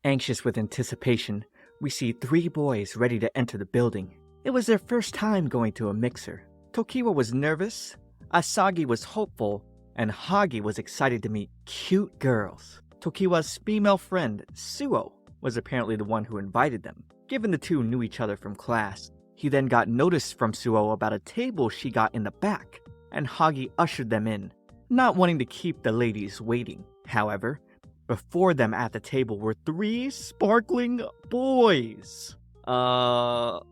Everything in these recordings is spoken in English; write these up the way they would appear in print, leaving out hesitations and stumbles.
Anxious with anticipation, we see 3 boys ready to enter the building. It was their first time going to a mixer. Tokiwa was nervous, Asagi was hopeful, and Hagi was excited to meet cute girls. Tokiwa's female friend, Suo, was apparently the one who invited them, given the two knew each other from class. He then got notice from Suo about a table she got in the back, and Hagi ushered them in, not wanting to keep the ladies waiting. However, before them at the table were 3 sparkling boys. All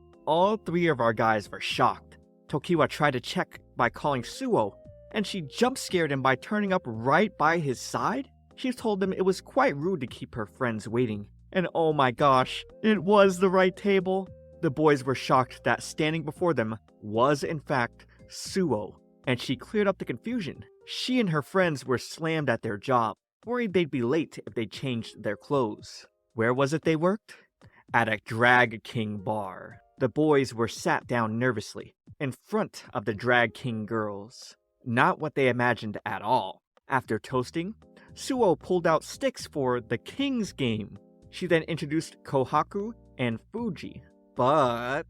3 of our guys were shocked. Tokiwa tried to check by calling Suo, and she jump-scared him by turning up right by his side. She told him it was quite rude to keep her friends waiting. And oh my gosh, it was the right table. The boys were shocked that standing before them was in fact Suo, and she cleared up the confusion. She and her friends were slammed at their job, worried they'd be late if they changed their clothes. Where was it they worked? At a Drag King bar. The boys were sat down nervously, in front of the Drag King girls. Not what they imagined at all. After toasting, Suo pulled out sticks for the King's game. She then introduced Kohaku and Fuji. But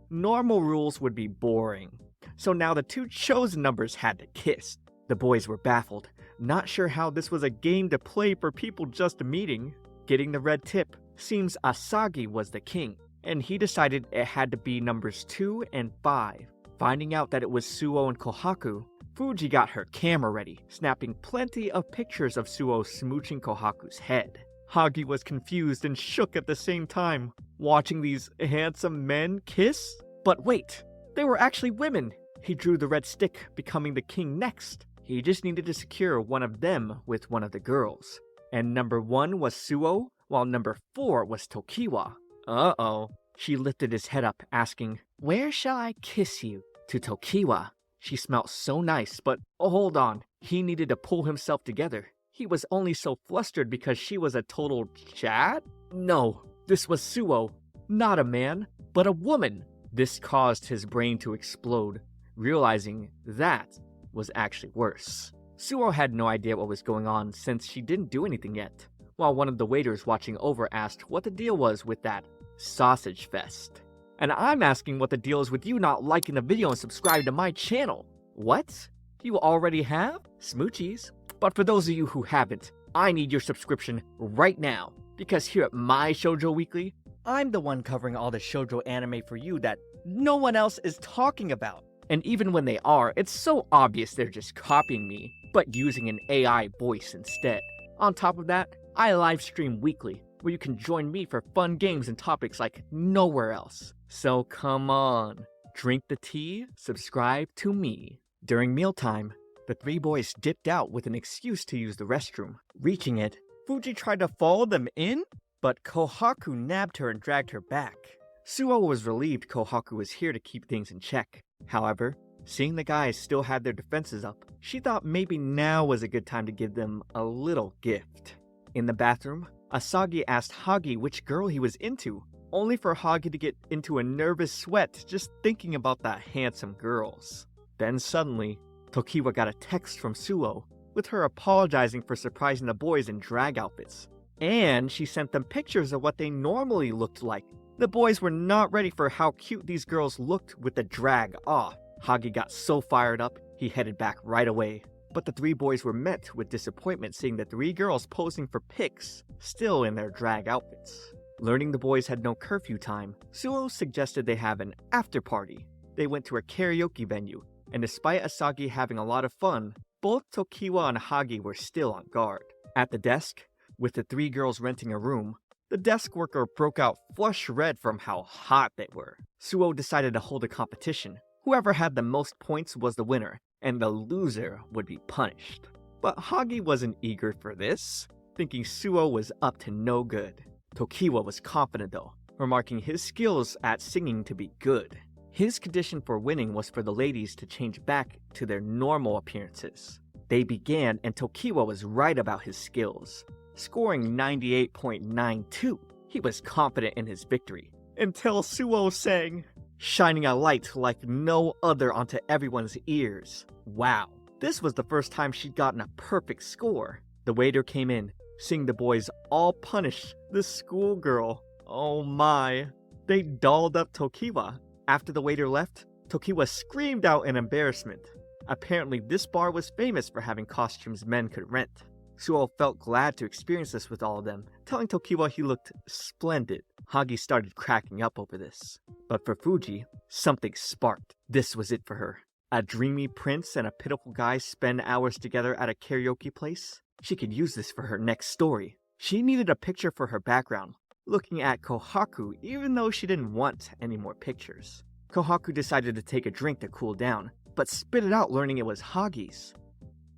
normal rules would be boring. So now the 2 chosen numbers had to kiss. The boys were baffled, not sure how this was a game to play for people just meeting. Getting the red tip, seems Asagi was the king, and he decided it had to be numbers 2 and 5. Finding out that it was Suo and Kohaku, Fuji got her camera ready, snapping plenty of pictures of Suo smooching Kohaku's head. Hagi was confused and shook at the same time, watching these handsome men kiss. But wait, they were actually women. He drew the red stick, becoming the king next. He just needed to secure one of them with one of the girls. And number 1 was Suo, while number 4 was Tokiwa. Uh-oh. She lifted his head up, asking, "Where shall I kiss you?" To Tokiwa. She smelled so nice, but hold on. He needed to pull himself together. He was only so flustered because she was a total Chad? No, this was Suo. Not a man, but a woman. This caused his brain to explode, realizing that was actually worse. Suo had no idea what was going on since she didn't do anything yet, while one of the waiters watching over asked what the deal was with that sausage fest. And I'm asking what the deal is with you not liking the video and subscribing to my channel. What? You already have? Smoochies. But for those of you who haven't, I need your subscription right now, because here at my Shoujo Weekly, I'm the one covering all the shoujo anime for you that no one else is talking about. And even when they are, it's so obvious they're just copying me, but using an AI voice instead. On top of that, I live stream weekly, where you can join me for fun games and topics like nowhere else. So come on, drink the tea, subscribe to me. During mealtime, the 3 boys dipped out with an excuse to use the restroom. Reaching it, Fuji tried to follow them in, but Kohaku nabbed her and dragged her back. Suo was relieved Kohaku was here to keep things in check. However, seeing the guys still had their defenses up, she thought maybe now was a good time to give them a little gift. In the bathroom, Asagi asked Hagi which girl he was into, only for Hagi to get into a nervous sweat just thinking about the handsome girls. Then suddenly, Tokiwa got a text from Suo, with her apologizing for surprising the boys in drag outfits. And she sent them pictures of what they normally looked like. The boys were not ready for how cute these girls looked with the drag off. Hagi got so fired up, he headed back right away. But the 3 boys were met with disappointment seeing the 3 girls posing for pics, still in their drag outfits. Learning the boys had no curfew time, Suo suggested they have an after party. They went to a karaoke venue, and despite Asagi having a lot of fun, both Tokiwa and Hagi were still on guard. At the desk, with the 3 girls renting a room, the desk worker broke out flush red from how hot they were. Suo decided to hold a competition. Whoever had the most points was the winner, and the loser would be punished. But Hagi wasn't eager for this, thinking Suo was up to no good. Tokiwa was confident though, remarking his skills at singing to be good. His condition for winning was for the ladies to change back to their normal appearances. They began, and Tokiwa was right about his skills, scoring 98.92. He was confident in his victory, until Suo sang, shining a light like no other onto everyone's ears. Wow, this was the first time she'd gotten a perfect score. The waiter came in, Seeing the boys all punish the schoolgirl. Oh my. They dolled up Tokiwa. After the waiter left, Tokiwa screamed out in embarrassment. Apparently, this bar was famous for having costumes men could rent. Suo felt glad to experience this with all of them, telling Tokiwa he looked splendid. Hagi started cracking up over this. But for Fuji, something sparked. This was it for her. A dreamy prince and a pitiful guy spend hours together at a karaoke place? She could use this for her next story. She needed a picture for her background, looking at Kohaku even though she didn't want any more pictures. Kohaku decided to take a drink to cool down, but spit it out learning it was Hagi's.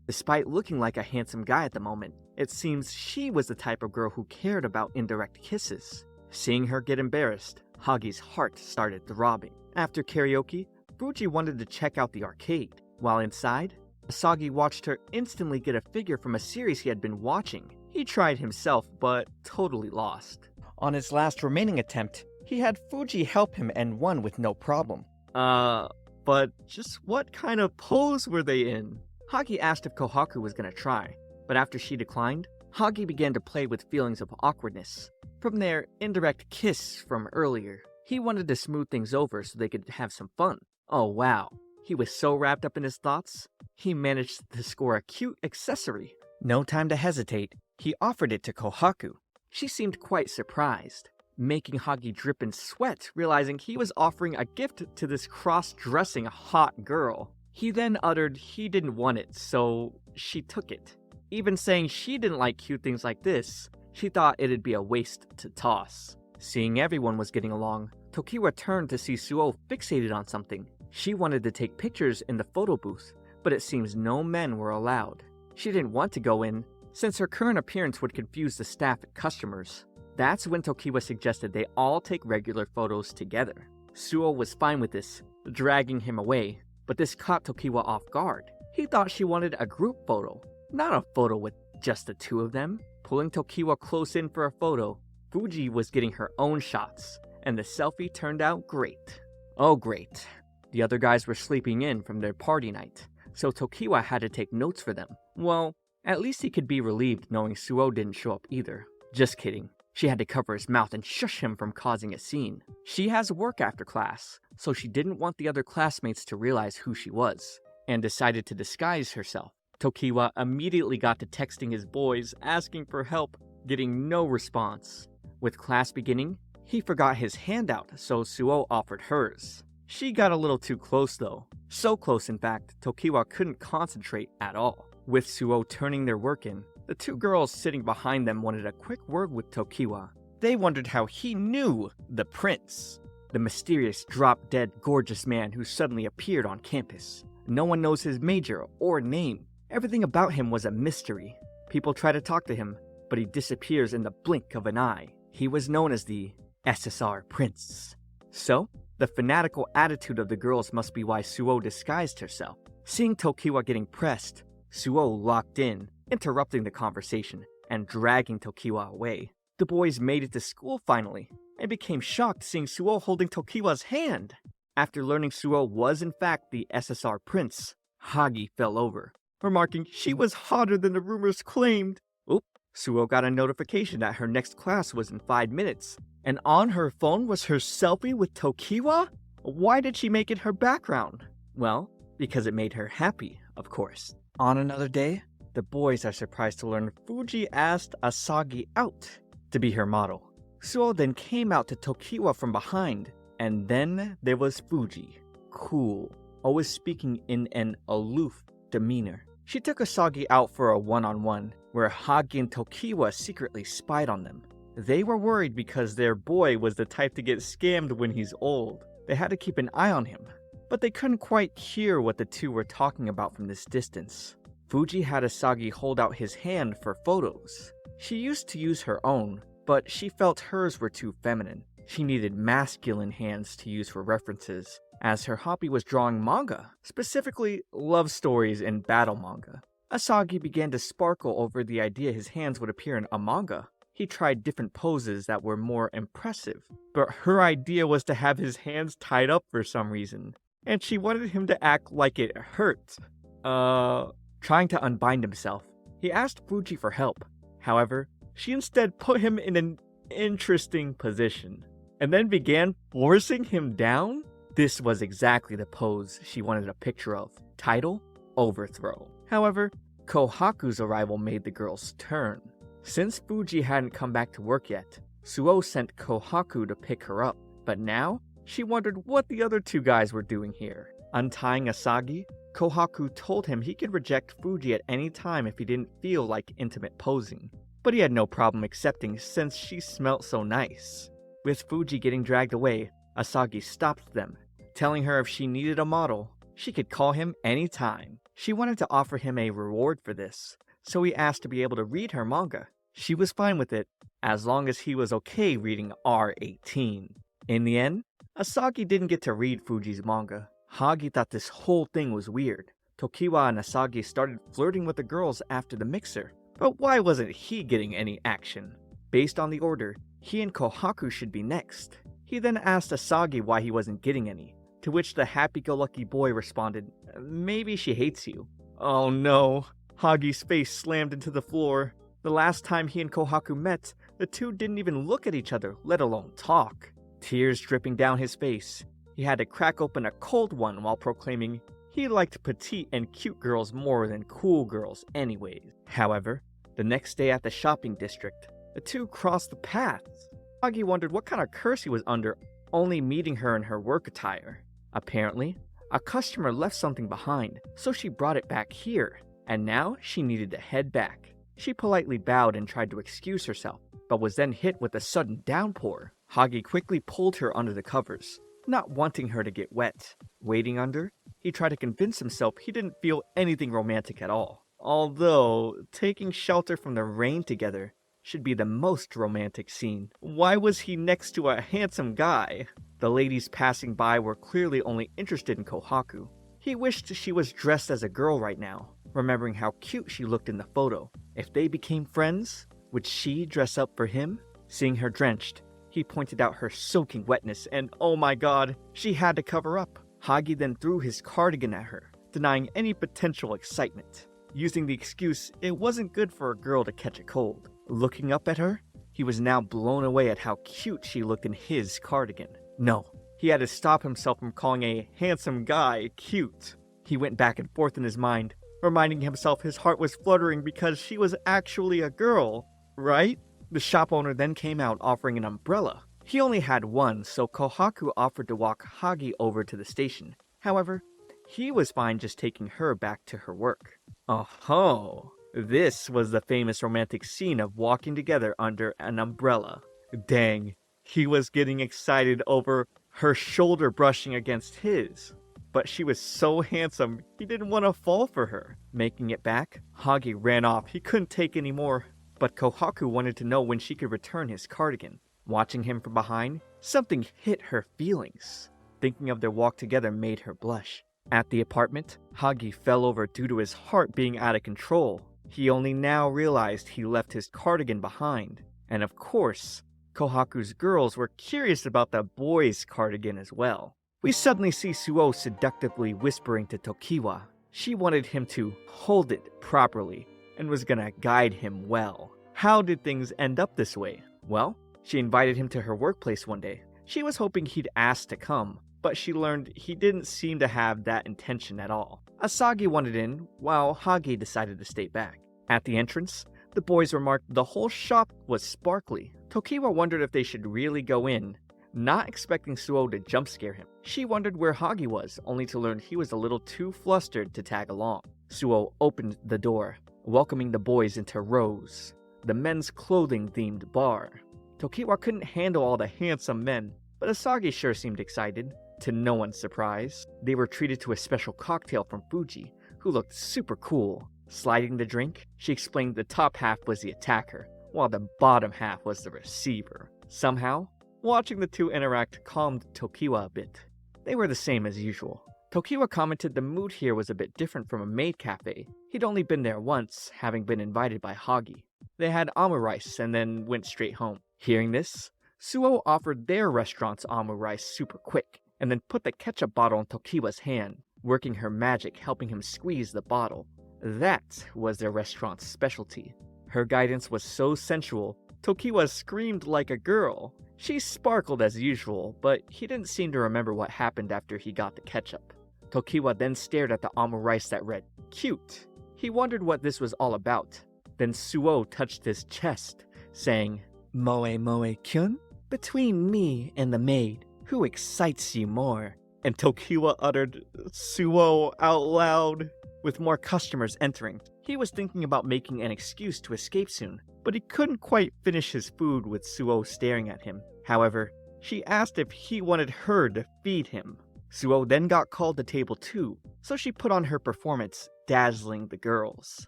Despite looking like a handsome guy at the moment, it seems she was the type of girl who cared about indirect kisses. Seeing her get embarrassed, Hagi's heart started throbbing. After karaoke, Fuji wanted to check out the arcade. While inside, Asagi watched her instantly get a figure from a series he had been watching. He tried himself, but totally lost. On his last remaining attempt, he had Fuji help him and won with no problem. But just what kind of pose were they in? Hagi asked if Kohaku was gonna try, but after she declined, Hagi began to play with feelings of awkwardness from their indirect kiss from earlier. He wanted to smooth things over so they could have some fun. Oh wow, he was so wrapped up in his thoughts, he managed to score a cute accessory. No time to hesitate, he offered it to Kohaku. She seemed quite surprised, making Hagi drip in sweat, realizing he was offering a gift to this cross-dressing hot girl. He then uttered he didn't want it, so she took it. Even saying she didn't like cute things like this, she thought it'd be a waste to toss. Seeing everyone was getting along, Tokiwa turned to see Suo fixated on something. She wanted to take pictures in the photo booth, but it seems no men were allowed. She didn't want to go in, since her current appearance would confuse the staff and customers. That's when Tokiwa suggested they all take regular photos together. Suo was fine with this, dragging him away, but this caught Tokiwa off guard. He thought she wanted a group photo, not a photo with just the two of them. Pulling Tokiwa close in for a photo, Fuji was getting her own shots, and the selfie turned out great. Oh great. The other guys were sleeping in from their party night, so Tokiwa had to take notes for them. Well, at least he could be relieved knowing Suo didn't show up either. Just kidding. She had to cover his mouth and shush him from causing a scene. She has work after class, so she didn't want the other classmates to realize who she was, and decided to disguise herself. Tokiwa immediately got to texting his boys, asking for help, getting no response. With class beginning, he forgot his handout, so Suo offered hers. She got a little too close though. So close in fact, Tokiwa couldn't concentrate at all. With Suo turning their work in, the two girls sitting behind them wanted a quick word with Tokiwa. They wondered how he knew the prince, the mysterious drop-dead gorgeous man who suddenly appeared on campus. No one knows his major or name. Everything about him was a mystery. People try to talk to him, but he disappears in the blink of an eye. He was known as the SSR Prince. So, the fanatical attitude of the girls must be why Suo disguised herself. Seeing Tokiwa getting pressed, Suo locked in, interrupting the conversation and dragging Tokiwa away. The boys made it to school finally, and became shocked seeing Suo holding Tokiwa's hand. After learning Suo was in fact the SSR Prince, Hagi fell over, remarking she was hotter than the rumors claimed. Oop, Suo got a notification that her next class was in 5 minutes, and on her phone was her selfie with Tokiwa? Why did she make it her background? Well, because it made her happy, of course. On another day, the boys are surprised to learn Fuji asked Asagi out to be her model. Suo then came out to Tokiwa from behind, and then there was Fuji. Cool, always speaking in an aloof demeanor. She took Asagi out for a one-on-one, where Hagi and Tokiwa secretly spied on them. They were worried because their boy was the type to get scammed when he's old. They had to keep an eye on him, but they couldn't quite hear what the two were talking about from this distance. Fuji had Asagi hold out his hand for photos. She used to use her own, but she felt hers were too feminine. She needed masculine hands to use for references, as her hobby was drawing manga, specifically love stories and battle manga. Asagi began to sparkle over the idea his hands would appear in a manga. He tried different poses that were more impressive, but her idea was to have his hands tied up for some reason, and she wanted him to act like it hurt. Trying to unbind himself, he asked Fuji for help. However, she instead put him in an interesting position, and then began forcing him down? This was exactly the pose she wanted a picture of. Title: Overthrow. However, Kohaku's arrival made the girls turn. Since Fuji hadn't come back to work yet, Suo sent Kohaku to pick her up, but now she wondered what the other two guys were doing here. Untying Asagi, Kohaku told him he could reject Fuji at any time if he didn't feel like intimate posing, but he had no problem accepting since she smelt so nice. With Fuji getting dragged away, Asagi stopped them, telling her if she needed a model, she could call him anytime. She wanted to offer him a reward for this, so he asked to be able to read her manga. She was fine with it, as long as he was okay reading R18. In the end, Asagi didn't get to read Fuji's manga. Hagi thought this whole thing was weird. Tokiwa and Asagi started flirting with the girls after the mixer, but why wasn't he getting any action? Based on the order, he and Kohaku should be next. He then asked Asagi why he wasn't getting any, to which the happy-go-lucky boy responded, "Maybe she hates you." Oh no, Hagi's face slammed into the floor. The last time he and Kohaku met, the two didn't even look at each other, let alone talk. Tears dripping down his face, he had to crack open a cold one while proclaiming he liked petite and cute girls more than cool girls anyways. However, the next day at the shopping district, the two crossed the paths. Hagi wondered what kind of curse he was under, only meeting her in her work attire. Apparently, a customer left something behind, so she brought it back here, and now she needed to head back. She politely bowed and tried to excuse herself, but was then hit with a sudden downpour. Hagi quickly pulled her under the covers, not wanting her to get wet. Waiting under, he tried to convince himself he didn't feel anything romantic at all. Although, taking shelter from the rain together should be the most romantic scene. Why was he next to a handsome guy? The ladies passing by were clearly only interested in Kohaku. He wished she was dressed as a girl right now, remembering how cute she looked in the photo. If they became friends, would she dress up for him? Seeing her drenched, he pointed out her soaking wetness, and oh my god, she had to cover up. Hagi then threw his cardigan at her, denying any potential excitement, using the excuse it wasn't good for a girl to catch a cold. Looking up at her, he was now blown away at how cute she looked in his cardigan. No, he had to stop himself from calling a handsome guy cute. He went back and forth in his mind, reminding himself his heart was fluttering because she was actually a girl, right? The shop owner then came out offering an umbrella. He only had one, so Kohaku offered to walk Hagi over to the station. However, he was fine just taking her back to her work. Oh-ho! This was the famous romantic scene of walking together under an umbrella. Dang, he was getting excited over her shoulder brushing against his. But she was so handsome, he didn't want to fall for her. Making it back, Hagi ran off. He couldn't take any more. But Kohaku wanted to know when she could return his cardigan. Watching him from behind, something hit her feelings. Thinking of their walk together made her blush. At the apartment, Hagi fell over due to his heart being out of control. He only now realized he left his cardigan behind. And of course, Kohaku's girls were curious about the boy's cardigan as well. We suddenly see Suo seductively whispering to Tokiwa. She wanted him to hold it properly and was gonna guide him well. How did things end up this way? Well, she invited him to her workplace one day. She was hoping he'd ask to come, but she learned he didn't seem to have that intention at all. Asagi wanted in, while Hagi decided to stay back. At the entrance, the boys remarked the whole shop was sparkly. Tokiwa wondered if they should really go in, not expecting Suo to jump scare him. She wondered where Hagi was, only to learn he was a little too flustered to tag along. Suo opened the door, welcoming the boys into Rose, the men's clothing-themed bar. Tokiwa couldn't handle all the handsome men, but Asagi sure seemed excited. To no one's surprise, they were treated to a special cocktail from Fuji, who looked super cool. Sliding the drink, she explained the top half was the attacker, while the bottom half was the receiver. Somehow, watching the two interact calmed Tokiwa a bit. They were the same as usual. Tokiwa commented the mood here was a bit different from a maid cafe. He'd only been there once, having been invited by Hagi. They had amu rice and then went straight home. Hearing this, Suo offered their restaurant's amu rice super quick, and then put the ketchup bottle in Tokiwa's hand, working her magic helping him squeeze the bottle. That was their restaurant's specialty. Her guidance was so sensual, Tokiwa screamed like a girl. She sparkled as usual, but he didn't seem to remember what happened after he got the ketchup. Tokiwa then stared at the omu rice that read, "Cute." He wondered what this was all about. Then Suo touched his chest, saying, "Moe moe kyun? Between me and the maid, who excites you more?" And Tokiwa uttered "Suo" out loud. With more customers entering, he was thinking about making an excuse to escape soon, but he couldn't quite finish his food with Suo staring at him. However, she asked if he wanted her to feed him. Suo then got called to table 2, so she put on her performance, dazzling the girls.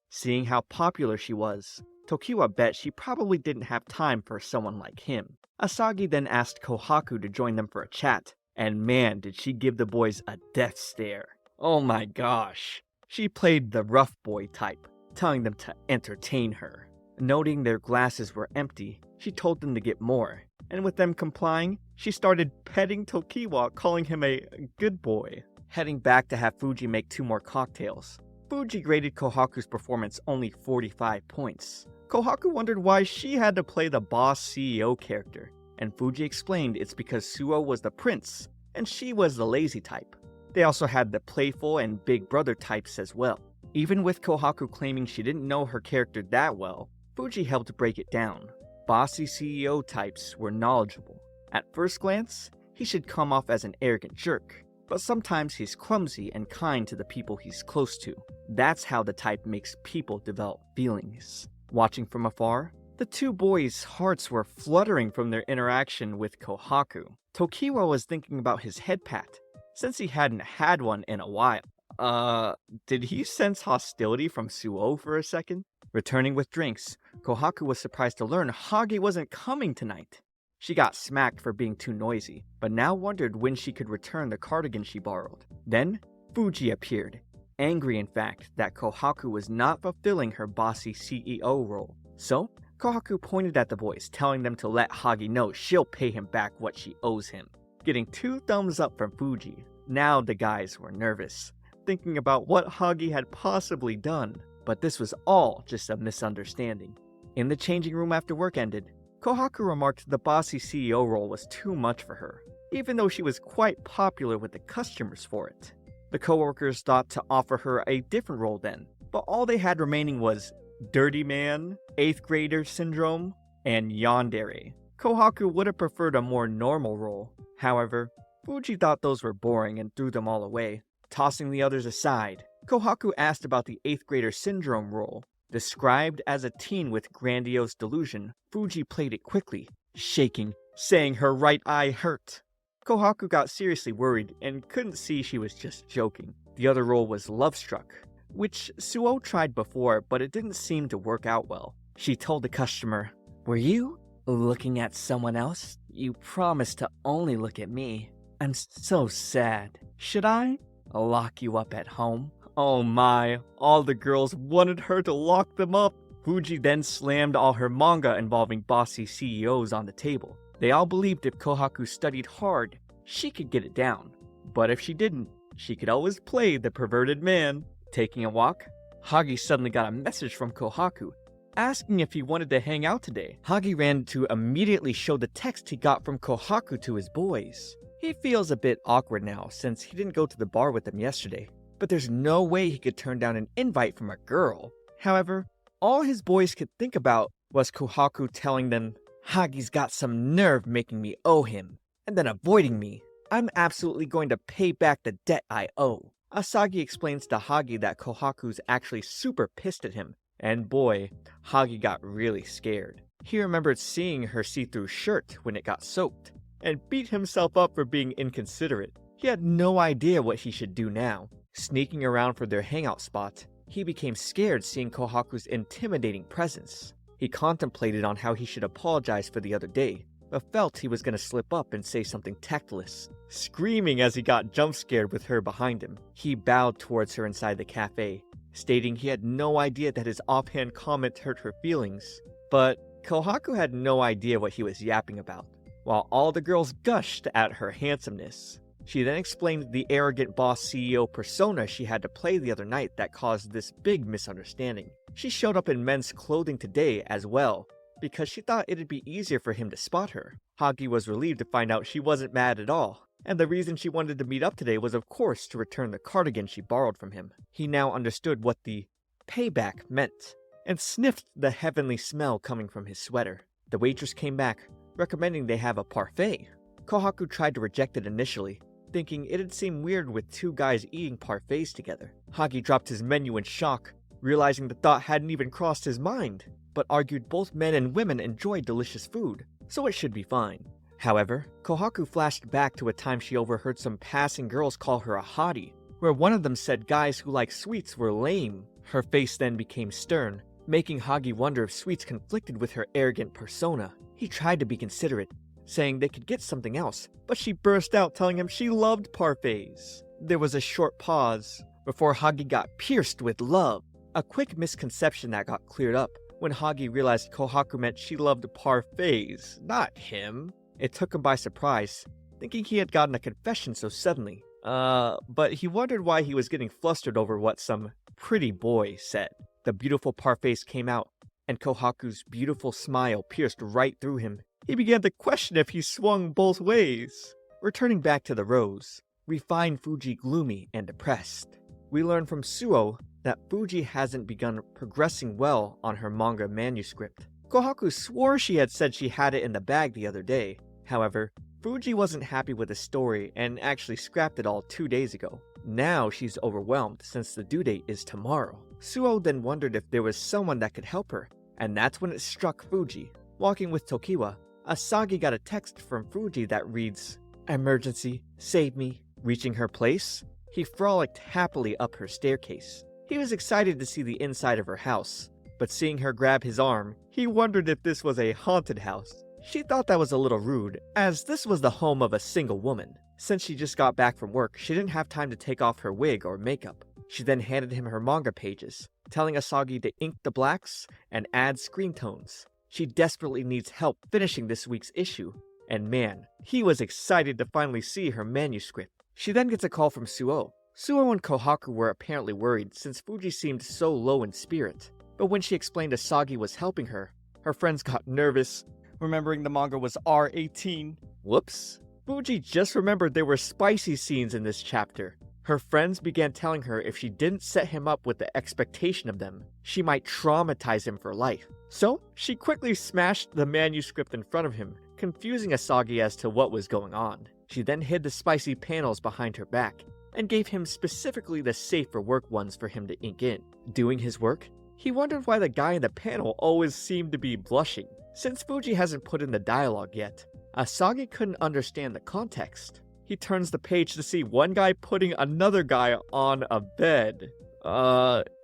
Seeing how popular she was, Tokiwa bet she probably didn't have time for someone like him. Asagi then asked Kohaku to join them for a chat, and man did she give the boys a death stare. Oh my gosh. She played the rough boy type, telling them to entertain her. Noting their glasses were empty, she told them to get more, and with them complying, she started petting Tokiwa, calling him a good boy. Heading back to have Fuji make 2 more cocktails, Fuji graded Kohaku's performance only 45 points. Kohaku wondered why she had to play the boss CEO character, and Fuji explained it's because Suo was the prince, and she was the lazy type. They also had the playful and big brother types as well. Even with Kohaku claiming she didn't know her character that well, Fuji helped break it down. Bossy CEO types were knowledgeable. At first glance, he should come off as an arrogant jerk, but sometimes he's clumsy and kind to the people he's close to. That's how the type makes people develop feelings. Watching from afar, the 2 boys' hearts were fluttering from their interaction with Kohaku. Tokiwa was thinking about his head pat, since he hadn't had one in a while. Did he sense hostility from Suo for a second? Returning with drinks, Kohaku was surprised to learn Hagi wasn't coming tonight. She got smacked for being too noisy, but now wondered when she could return the cardigan she borrowed. Then, Fuji appeared, angry in fact that Kohaku was not fulfilling her bossy CEO role. So, Kohaku pointed at the boys, telling them to let Hagi know she'll pay him back what she owes him. Getting 2 thumbs up from Fuji, now the guys were nervous, thinking about what Hagi had possibly done, but this was all just a misunderstanding. In the changing room after work ended, Kohaku remarked the bossy CEO role was too much for her, even though she was quite popular with the customers for it. The coworkers thought to offer her a different role then, but all they had remaining was Dirty Man, 8th Grader Syndrome, and Yandere. Kohaku would have preferred a more normal role. However, Fuji thought those were boring and threw them all away. Tossing the others aside, Kohaku asked about the 8th Grader Syndrome role. Described as a teen with grandiose delusion, Fuji played it quickly, shaking, saying her right eye hurt. Kohaku got seriously worried and couldn't see she was just joking. The other role was Love Struck, which Suo tried before, but it didn't seem to work out well. She told the customer, "Were you looking at someone else? You promised to only look at me. I'm so sad. Should I lock you up at home?" Oh my, all the girls wanted her to lock them up. Fuji then slammed all her manga involving bossy CEOs on the table. They all believed if Kohaku studied hard, she could get it down. But if she didn't, she could always play the perverted man. Taking a walk, Hagi suddenly got a message from Kohaku, asking if he wanted to hang out today. Hagi ran to immediately show the text he got from Kohaku to his boys. He feels a bit awkward now since he didn't go to the bar with them yesterday, but there's no way he could turn down an invite from a girl. However, all his boys could think about was Kohaku telling them, "Hagi's got some nerve making me owe him, and then avoiding me. I'm absolutely going to pay back the debt I owe." Asagi explains to Hagi that Kohaku's actually super pissed at him, and boy, Hagi got really scared. He remembered seeing her see-through shirt when it got soaked, and beat himself up for being inconsiderate. He had no idea what he should do now. Sneaking around for their hangout spot, he became scared seeing Kohaku's intimidating presence. He contemplated on how he should apologize for the other day, but felt he was going to slip up and say something tactless. Screaming as he got jump-scared with her behind him, he bowed towards her inside the cafe, stating he had no idea that his offhand comment hurt her feelings. But Kohaku had no idea what he was yapping about, while all the girls gushed at her handsomeness. She then explained the arrogant boss CEO persona she had to play the other night that caused this big misunderstanding. She showed up in men's clothing today as well, because she thought it'd be easier for him to spot her. Hagi was relieved to find out she wasn't mad at all, and the reason she wanted to meet up today was of course to return the cardigan she borrowed from him. He now understood what the payback meant, and sniffed the heavenly smell coming from his sweater. The waitress came back, recommending they have a parfait. Kohaku tried to reject it initially, thinking it'd seem weird with two guys eating parfaits together. Hagi dropped his menu in shock, realizing the thought hadn't even crossed his mind, but argued both men and women enjoy delicious food, so it should be fine. However, Kohaku flashed back to a time she overheard some passing girls call her a hottie, where one of them said guys who like sweets were lame. Her face then became stern, making Hagi wonder if sweets conflicted with her arrogant persona. He tried to be considerate, saying they could get something else, but she burst out telling him she loved parfaits. There was a short pause before Hagi got pierced with love, a quick misconception that got cleared up when Hagi realized Kohaku meant she loved parfaits, not him. It took him by surprise, thinking he had gotten a confession so suddenly. But he wondered why he was getting flustered over what some pretty boy said. The beautiful parfaits came out, and Kohaku's beautiful smile pierced right through him. He began to question if he swung both ways. Returning back to the rose, we find Fuji gloomy and depressed. We learn from Suo that Fuji hasn't begun progressing well on her manga manuscript. Kohaku swore she had said she had it in the bag the other day. However, Fuji wasn't happy with the story and actually scrapped it all 2 days ago. Now she's overwhelmed since the due date is tomorrow. Suo then wondered if there was someone that could help her, and that's when it struck Fuji. Walking with Tokiwa, Asagi got a text from Fuji that reads, "Emergency, save me." Reaching her place, he frolicked happily up her staircase. He was excited to see the inside of her house, but seeing her grab his arm, he wondered if this was a haunted house. She thought that was a little rude, as this was the home of a single woman. Since she just got back from work, she didn't have time to take off her wig or makeup. She then handed him her manga pages, telling Asagi to ink the blacks and add screen tones. She desperately needs help finishing this week's issue, and man, he was excited to finally see her manuscript. She then gets a call from Suo. Suo and Kohaku were apparently worried since Fuji seemed so low in spirit, but when she explained Asagi was helping her, her friends got nervous, remembering the manga was R18. Whoops. Fuji just remembered there were spicy scenes in this chapter. Her friends began telling her if she didn't set him up with the expectation of them, she might traumatize him for life. So, she quickly smashed the manuscript in front of him, confusing Asagi as to what was going on. She then hid the spicy panels behind her back, and gave him specifically the safer work ones for him to ink in. Doing his work, he wondered why the guy in the panel always seemed to be blushing. Since Fuji hasn't put in the dialogue yet, Asagi couldn't understand the context. He turns the page to see one guy putting another guy on a bed.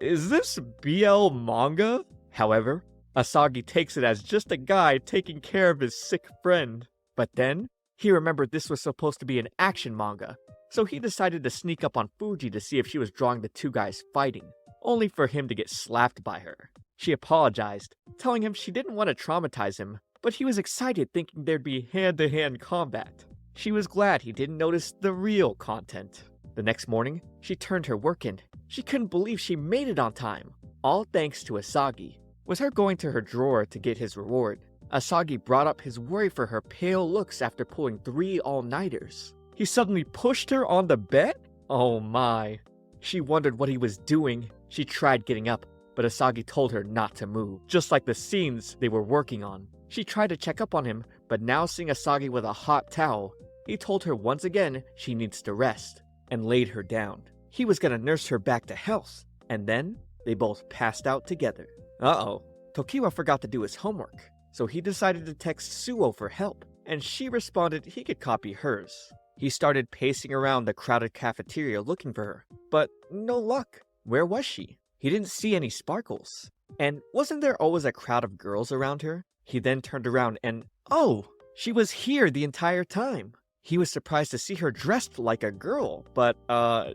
Is this BL manga? However, Asagi takes it as just a guy taking care of his sick friend. But then, he remembered this was supposed to be an action manga, so he decided to sneak up on Fuji to see if she was drawing the two guys fighting, only for him to get slapped by her. She apologized, telling him she didn't want to traumatize him, but he was excited thinking there'd be hand-to-hand combat. She was glad he didn't notice the real content. The next morning, she turned her work in. She couldn't believe she made it on time, all thanks to Asagi. With her going to her drawer to get his reward, Asagi brought up his worry for her pale looks after pulling 3 all-nighters. He suddenly pushed her on the bed? Oh my. She wondered what he was doing. She tried getting up, but Asagi told her not to move, just like the scenes they were working on. She tried to check up on him, but now seeing Asagi with a hot towel, he told her once again she needs to rest, and laid her down. He was gonna nurse her back to health, and then they both passed out together. Uh-oh. Tokiwa forgot to do his homework, so he decided to text Suo for help, and she responded he could copy hers. He started pacing around the crowded cafeteria looking for her, but no luck. Where was she? He didn't see any sparkles. And wasn't there always a crowd of girls around her? He then turned around and, oh, she was here the entire time. He was surprised to see her dressed like a girl, but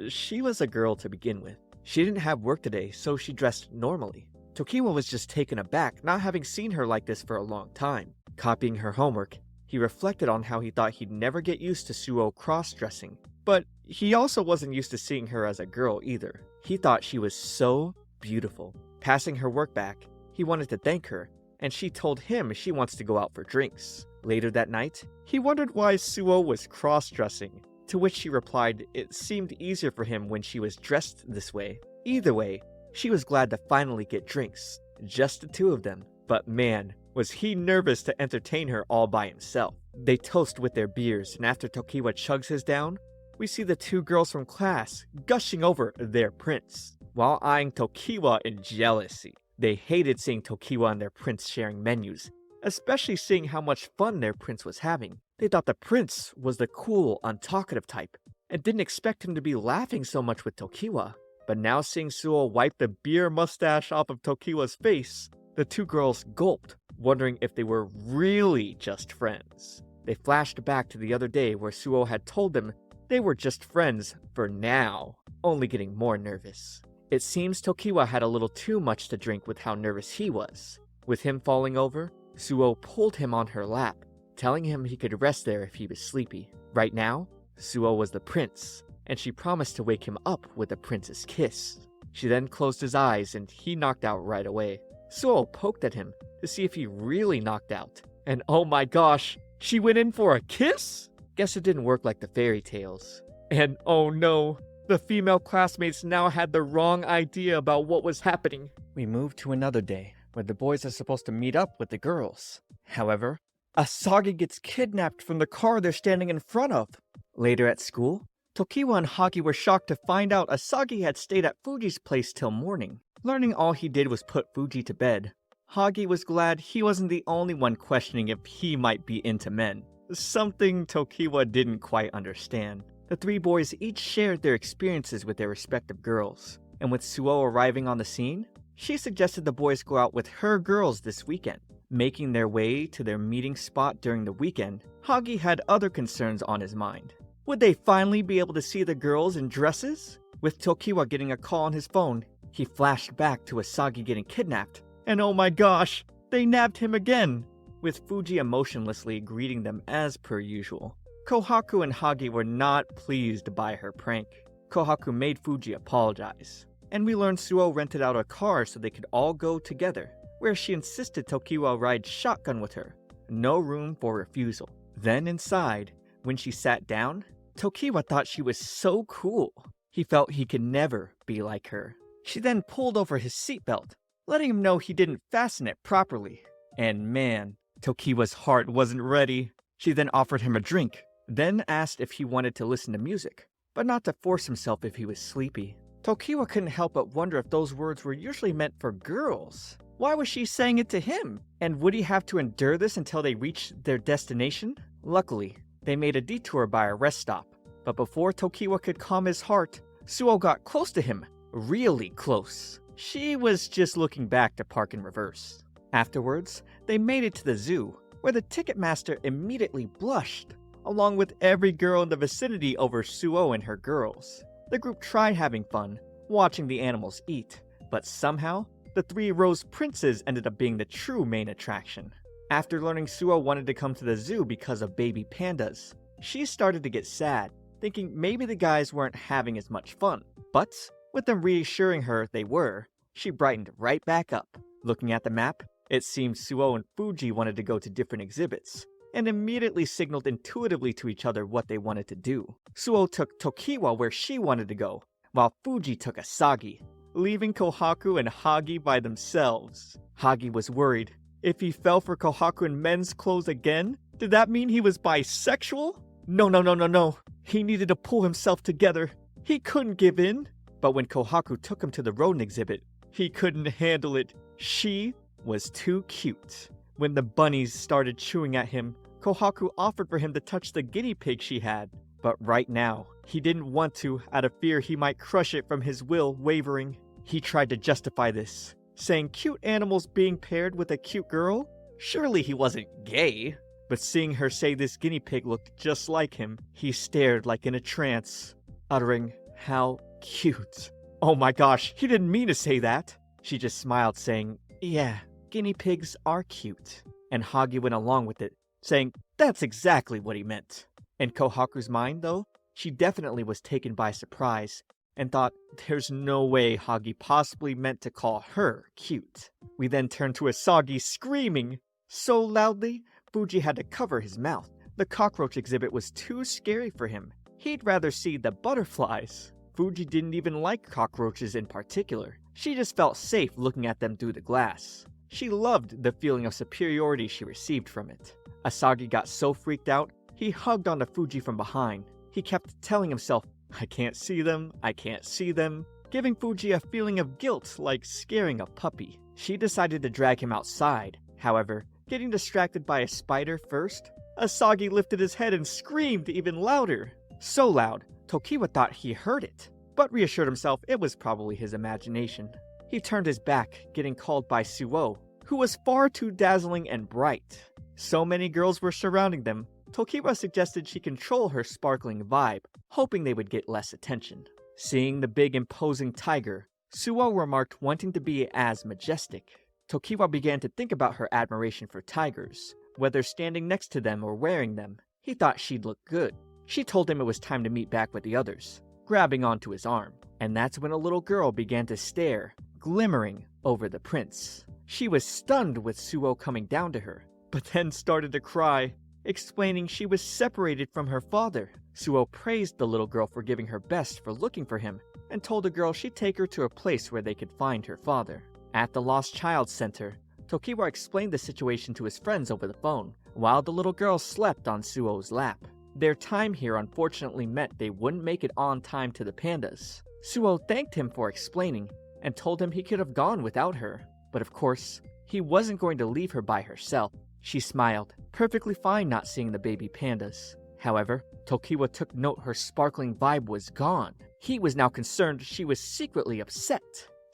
she was a girl to begin with. She didn't have work today, so she dressed normally. Tokiwa was just taken aback, not having seen her like this for a long time. Copying her homework, He reflected on how he thought he'd never get used to Suo cross-dressing, but he also wasn't used to seeing her as a girl either. He thought she was so beautiful. Passing her work back, he wanted to thank her, and she told him she wants to go out for drinks. Later that night, he wondered why Suo was cross-dressing, to which she replied it seemed easier for him when she was dressed this way. Either way, she was glad to finally get drinks, just the two of them. But man, was he nervous to entertain her all by himself. They toast with their beers, and after Tokiwa chugs his down, we see the two girls from class gushing over their prince, while eyeing Tokiwa in jealousy. They hated seeing Tokiwa and their prince sharing menus, especially seeing how much fun their prince was having. They thought the prince was the cool, untalkative type, and didn't expect him to be laughing so much with Tokiwa. But now seeing Suo wipe the beer mustache off of Tokiwa's face, the two girls gulped, wondering if they were really just friends. They flashed back to the other day where Suo had told them they were just friends for now, only getting more nervous. It seems Tokiwa had a little too much to drink with how nervous he was. With him falling over, Suo pulled him on her lap, telling him he could rest there if he was sleepy. Right now, Suo was the prince, and she promised to wake him up with a prince's kiss. She then closed his eyes and he knocked out right away. Suo poked at him to see if he really knocked out. And oh my gosh, she went in for a kiss? Guess it didn't work like the fairy tales. And oh no, the female classmates now had the wrong idea about what was happening. We move to another day, where the boys are supposed to meet up with the girls. However, Asagi gets kidnapped from the car they're standing in front of. Later at school, Tokiwa and Hagi were shocked to find out Asagi had stayed at Fuji's place till morning. Learning all he did was put Fuji to bed, Hagi was glad he wasn't the only one questioning if he might be into men, something Tokiwa didn't quite understand. The three boys each shared their experiences with their respective girls, and with Suo arriving on the scene, she suggested the boys go out with her girls this weekend. Making their way to their meeting spot during the weekend, Hagi had other concerns on his mind. Would they finally be able to see the girls in dresses? With Tokiwa getting a call on his phone, he flashed back to Asagi getting kidnapped. And oh my gosh, they nabbed him again! With Fuji emotionlessly greeting them as per usual. Kohaku and Hagi were not pleased by her prank. Kohaku made Fuji apologize. And we learned Suo rented out a car so they could all go together, where she insisted Tokiwa ride shotgun with her. No room for refusal. Then inside, when she sat down, Tokiwa thought she was so cool. He felt he could never be like her. She then pulled over his seatbelt, letting him know he didn't fasten it properly. And man, Tokiwa's heart wasn't ready. She then offered him a drink, then asked if he wanted to listen to music, but not to force himself if he was sleepy. Tokiwa couldn't help but wonder if those words were usually meant for girls. Why was she saying it to him? And would he have to endure this until they reached their destination? Luckily, they made a detour by a rest stop. But before Tokiwa could calm his heart, Suo got close to him. Really close. She was just looking back to park in reverse. Afterwards, they made it to the zoo, where the ticket master immediately blushed, along with every girl in the vicinity over Suo and her girls. The group tried having fun, watching the animals eat, but somehow, the three rose princes ended up being the true main attraction. After learning Suo wanted to come to the zoo because of baby pandas, she started to get sad, thinking maybe the guys weren't having as much fun. But, with them reassuring her they were, she brightened right back up. Looking at the map, it seemed Suo and Fuji wanted to go to different exhibits, and immediately signaled intuitively to each other what they wanted to do. Suo took Tokiwa where she wanted to go, while Fuji took Asagi, leaving Kohaku and Hagi by themselves. Hagi was worried. If he fell for Kohaku in men's clothes again, did that mean he was bisexual? No. He needed to pull himself together. He couldn't give in. But when Kohaku took him to the rodent exhibit, he couldn't handle it. She was too cute. When the bunnies started chewing at him, Kohaku offered for him to touch the guinea pig she had. But right now, he didn't want to, out of fear he might crush it from his will wavering. He tried to justify this, saying cute animals being paired with a cute girl? Surely he wasn't gay. But seeing her say this guinea pig looked just like him, he stared like in a trance, uttering, "How cute." Oh my gosh, he didn't mean to say that. She just smiled, saying, "Yeah, guinea pigs are cute." And Hagi went along with it, saying that's exactly what he meant. In Kohaku's mind, though, she definitely was taken by surprise and thought there's no way Hagi possibly meant to call her cute. We then turned to Asagi screaming so loudly, Fuji had to cover his mouth. The cockroach exhibit was too scary for him. He'd rather see the butterflies. Fuji didn't even like cockroaches in particular. She just felt safe looking at them through the glass. She loved the feeling of superiority she received from it. Asagi got so freaked out, he hugged onto Fuji from behind. He kept telling himself, I can't see them, I can't see them, giving Fuji a feeling of guilt like scaring a puppy. She decided to drag him outside. However, getting distracted by a spider first, Asagi lifted his head and screamed even louder. So loud, Tokiwa thought he heard it, but reassured himself it was probably his imagination. He turned his back, getting called by Suo, who was far too dazzling and bright. So many girls were surrounding them, Tokiwa suggested she control her sparkling vibe, hoping they would get less attention. Seeing the big imposing tiger, Suo remarked wanting to be as majestic. Tokiwa began to think about her admiration for tigers, whether standing next to them or wearing them. He thought she'd look good. She told him it was time to meet back with the others, grabbing onto his arm. And that's when a little girl began to stare, glimmering over the prince. She was stunned with Suo coming down to her, but then started to cry, explaining she was separated from her father. Suo praised the little girl for giving her best for looking for him, and told the girl she'd take her to a place where they could find her father. At the Lost Child Center, Tokiwa explained the situation to his friends over the phone, while the little girl slept on Suo's lap. Their time here unfortunately meant they wouldn't make it on time to the pandas. Suo thanked him for explaining, and told him he could have gone without her. But of course, he wasn't going to leave her by herself. She smiled, perfectly fine not seeing the baby pandas. However, Tokiwa took note her sparkling vibe was gone. He was now concerned she was secretly upset.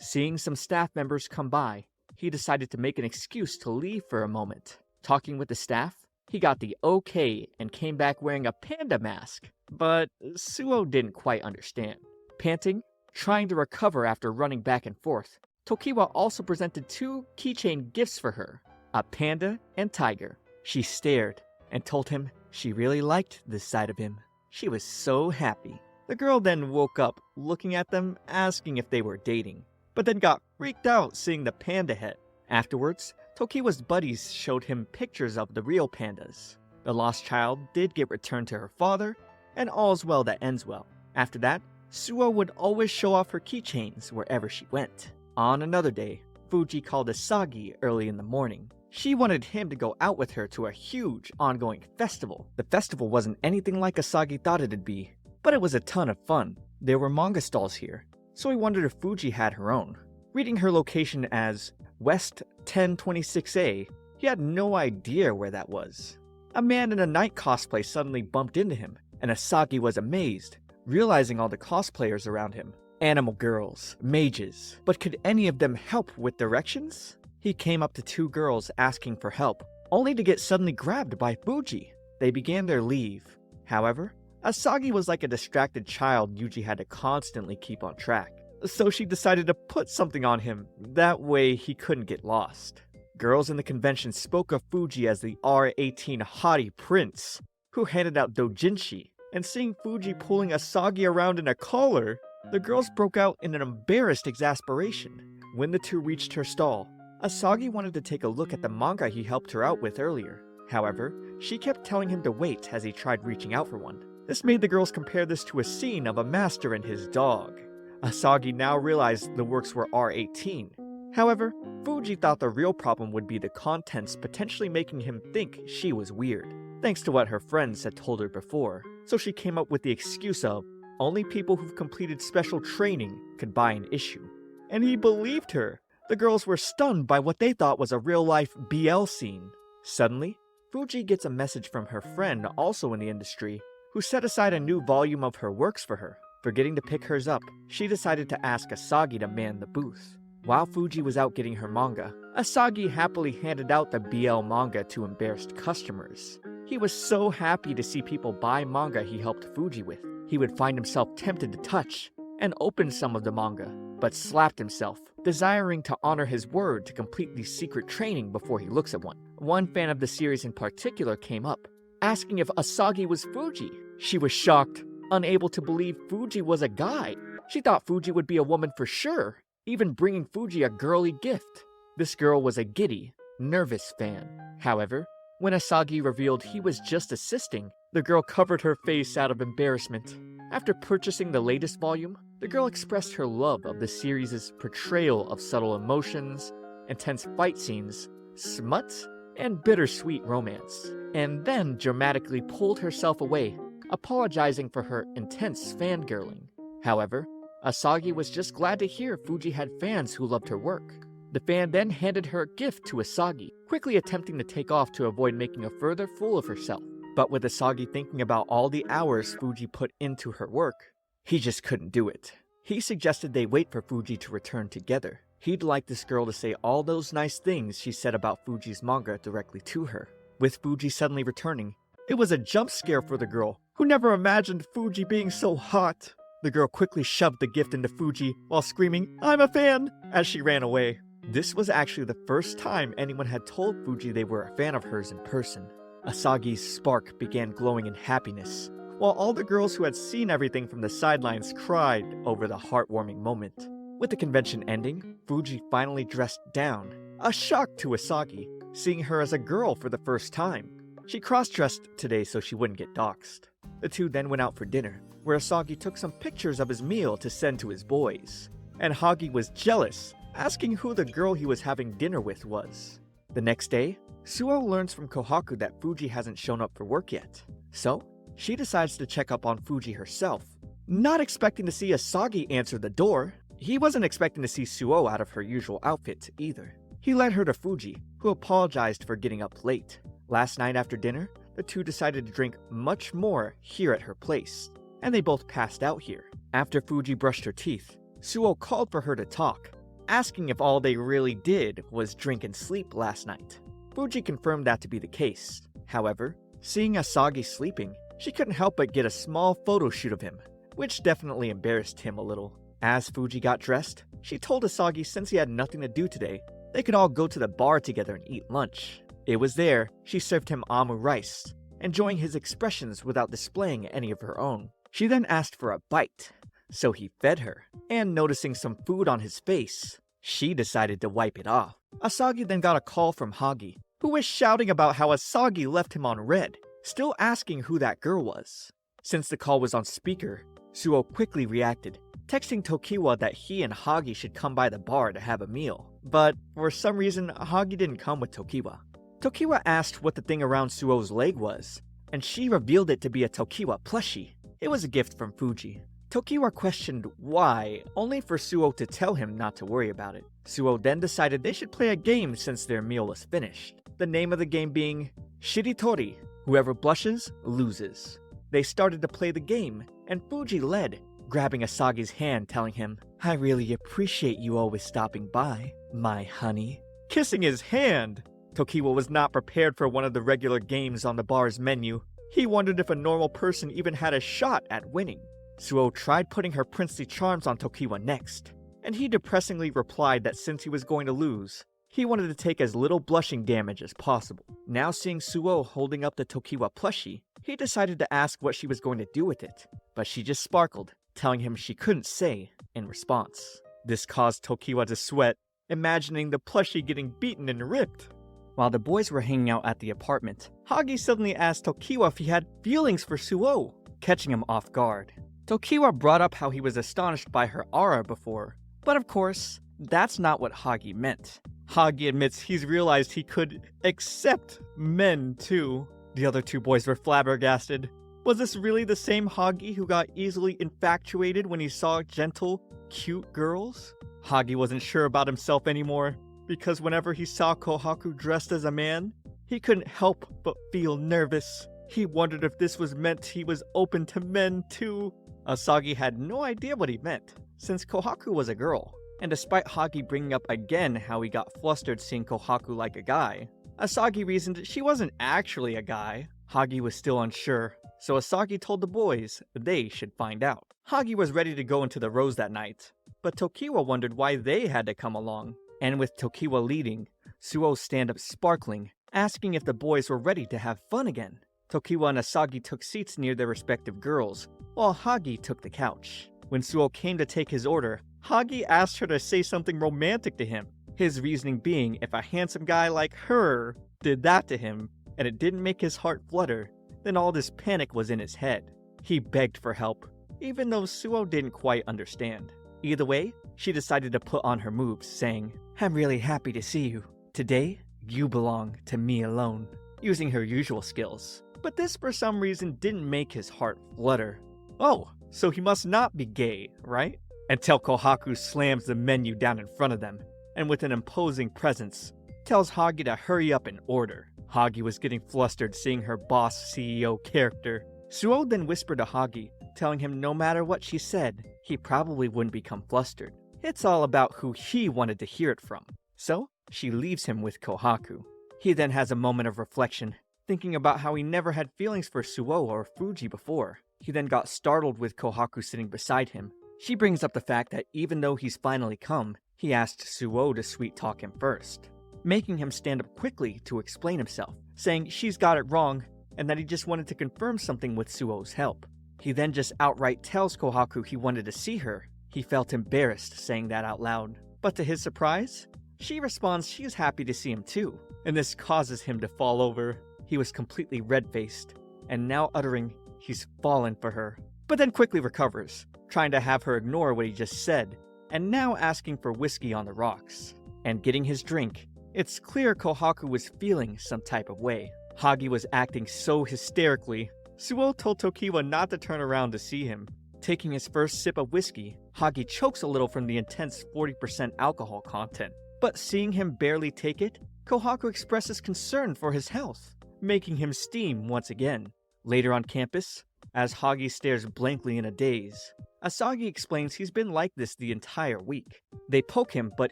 Seeing some staff members come by, he decided to make an excuse to leave for a moment. Talking with the staff, he got the okay and came back wearing a panda mask. But Suo didn't quite understand. Panting, trying to recover after running back and forth, Tokiwa also presented 2 keychain gifts for her, a panda and tiger. She stared and told him she really liked this side of him. She was so happy. The girl then woke up, looking at them, asking if they were dating, but then got freaked out seeing the panda head. Afterwards, Tokiwa's buddies showed him pictures of the real pandas. The lost child did get returned to her father, and all's well that ends well. After that, Suo would always show off her keychains wherever she went. On another day, Fuji called Asagi early in the morning. She wanted him to go out with her to a huge ongoing festival. The festival wasn't anything like Asagi thought it'd be, but it was a ton of fun. There were manga stalls here, so he wondered if Fuji had her own. Reading her location as West 1026A, he had no idea where that was. A man in a night cosplay suddenly bumped into him, and Asagi was amazed, realizing all the cosplayers around him. Animal girls, mages, but could any of them help with directions? He came up to 2 girls asking for help, only to get suddenly grabbed by Fuji. They began their leave. However, Asagi was like a distracted child Yuji had to constantly keep on track, so she decided to put something on him, that way he couldn't get lost. Girls in the convention spoke of Fuji as the R18 haughty prince, who handed out doujinshi, and seeing Fuji pulling Asagi around in a collar, the girls broke out in an embarrassed exasperation. When the 2 reached her stall, Asagi wanted to take a look at the manga he helped her out with earlier. However, she kept telling him to wait as he tried reaching out for one. This made the girls compare this to a scene of a master and his dog. Asagi now realized the works were R18. However, Fuji thought the real problem would be the contents potentially making him think she was weird, thanks to what her friends had told her before. So she came up with the excuse of only people who've completed special training could buy an issue. And he believed her. The girls were stunned by what they thought was a real-life BL scene. Suddenly, Fuji gets a message from her friend, also in the industry, who set aside a new volume of her works for her. Forgetting to pick hers up, she decided to ask Asagi to man the booth. While Fuji was out getting her manga, Asagi happily handed out the BL manga to embarrassed customers. He was so happy to see people buy manga he helped Fuji with. He would find himself tempted to touch and open some of the manga, but slapped himself, desiring to honor his word to complete the secret training before he looks at one. One fan of the series in particular came up, asking if Asagi was Fuji. She was shocked, unable to believe Fuji was a guy. She thought Fuji would be a woman for sure, even bringing Fuji a girly gift. This girl was a giddy, nervous fan. However, when Asagi revealed he was just assisting, the girl covered her face out of embarrassment. After purchasing the latest volume, the girl expressed her love of the series' portrayal of subtle emotions, intense fight scenes, smut, and bittersweet romance, and then dramatically pulled herself away, apologizing for her intense fangirling. However, Asagi was just glad to hear Fuji had fans who loved her work. The fan then handed her a gift to Asagi, quickly attempting to take off to avoid making a further fool of herself. But with Asagi thinking about all the hours Fuji put into her work, he just couldn't do it. He suggested they wait for Fuji to return together. He'd like this girl to say all those nice things she said about Fuji's manga directly to her. With Fuji suddenly returning, it was a jump scare for the girl, who never imagined Fuji being so hot. The girl quickly shoved the gift into Fuji while screaming, "I'm a fan!" as she ran away. This was actually the first time anyone had told Fuji they were a fan of hers in person. Asagi's spark began glowing in happiness, while all the girls who had seen everything from the sidelines cried over the heartwarming moment. With the convention ending, Fuji finally dressed down, a shock to Asagi, seeing her as a girl for the first time. She cross-dressed today so she wouldn't get doxxed. The two then went out for dinner, where Asagi took some pictures of his meal to send to his boys. And Hagi was jealous, asking who the girl he was having dinner with was. The next day, Suo learns from Kohaku that Fuji hasn't shown up for work yet. So, she decides to check up on Fuji herself, not expecting to see Asagi answer the door. He wasn't expecting to see Suo out of her usual outfit either. He led her to Fuji, who apologized for getting up late. Last night after dinner, the two decided to drink much more here at her place, and they both passed out here. After Fuji brushed her teeth, Suo called for her to talk, asking if all they really did was drink and sleep last night. Fuji confirmed that to be the case. However, seeing Asagi sleeping, she couldn't help but get a small photo shoot of him, which definitely embarrassed him a little. As Fuji got dressed, she told Asagi since he had nothing to do today, they could all go to the bar together and eat lunch. It was there she served him amu rice, enjoying his expressions without displaying any of her own. She then asked for a bite, so he fed her, and noticing some food on his face, she decided to wipe it off. Asagi then got a call from Hagi, who was shouting about how Asagi left him on red, still asking who that girl was. Since the call was on speaker, Suo quickly reacted, texting Tokiwa that he and Hagi should come by the bar to have a meal. But for some reason, Hagi didn't come with Tokiwa. Tokiwa asked what the thing around Suo's leg was, and she revealed it to be a Tokiwa plushie. It was a gift from Fuji. Tokiwa questioned why, only for Suo to tell him not to worry about it. Suo then decided they should play a game since their meal was finished. The name of the game being Shiritori. Whoever blushes, loses. They started to play the game, and Fuji led, grabbing Asagi's hand telling him, "I really appreciate you always stopping by, my honey." Kissing his hand! Tokiwa was not prepared for one of the regular games on the bar's menu. He wondered if a normal person even had a shot at winning. Suo tried putting her princely charms on Tokiwa next, and he depressingly replied that since he was going to lose, he wanted to take as little blushing damage as possible. Now seeing Suo holding up the Tokiwa plushie, he decided to ask what she was going to do with it, but she just sparkled, telling him she couldn't say in response. This caused Tokiwa to sweat, imagining the plushie getting beaten and ripped. While the boys were hanging out at the apartment, Hagi suddenly asked Tokiwa if he had feelings for Suo, catching him off guard. Tokiwa brought up how he was astonished by her aura before, but of course, that's not what Hagi meant. Hagi admits he's realized he could accept men too. The other two boys were flabbergasted. Was this really the same Hagi who got easily infatuated when he saw gentle, cute girls? Hagi wasn't sure about himself anymore, because whenever he saw Kohaku dressed as a man, he couldn't help but feel nervous. He wondered if this was meant he was open to men too. Asagi had no idea what he meant, since Kohaku was a girl. And despite Hagi bringing up again how he got flustered seeing Kohaku like a guy, Asagi reasoned she wasn't actually a guy. Hagi was still unsure, so Asagi told the boys they should find out. Hagi was ready to go into the rose that night, but Tokiwa wondered why they had to come along. And with Tokiwa leading, Suo's stand-up sparkling, asking if the boys were ready to have fun again. Tokiwa and Asagi took seats near their respective girls, while Hagi took the couch. When Suo came to take his order, Hagi asked her to say something romantic to him, his reasoning being if a handsome guy like her did that to him, and it didn't make his heart flutter, then all this panic was in his head. He begged for help, even though Suo didn't quite understand. Either way, she decided to put on her moves, saying, "I'm really happy to see you. Today, you belong to me alone," using her usual skills. But this for some reason didn't make his heart flutter. Oh, so he must not be gay, right? Until Kohaku slams the menu down in front of them, and with an imposing presence, tells Hagi to hurry up and order. Hagi was getting flustered seeing her boss CEO character. Suo then whispered to Hagi, telling him no matter what she said, he probably wouldn't become flustered. It's all about who he wanted to hear it from. So, she leaves him with Kohaku. He then has a moment of reflection, thinking about how he never had feelings for Suo or Fuji before. He then got startled with Kohaku sitting beside him. She brings up the fact that even though he's finally come, he asked Suo to sweet-talk him first, making him stand up quickly to explain himself, saying she's got it wrong and that he just wanted to confirm something with Suo's help. He then just outright tells Kohaku he wanted to see her. He felt embarrassed saying that out loud, but to his surprise, she responds she's happy to see him too, and this causes him to fall over. He was completely red-faced, and now uttering he's fallen for her, but then quickly recovers, trying to have her ignore what he just said, and now asking for whiskey on the rocks. And getting his drink, it's clear Kohaku was feeling some type of way. Hagi was acting so hysterically. Suo told Tokiwa not to turn around to see him. Taking his first sip of whiskey, Hagi chokes a little from the intense 40% alcohol content. But seeing him barely take it, Kohaku expresses concern for his health, making him steam once again. Later on campus, as Hagi stares blankly in a daze, Asagi explains he's been like this the entire week. They poke him, but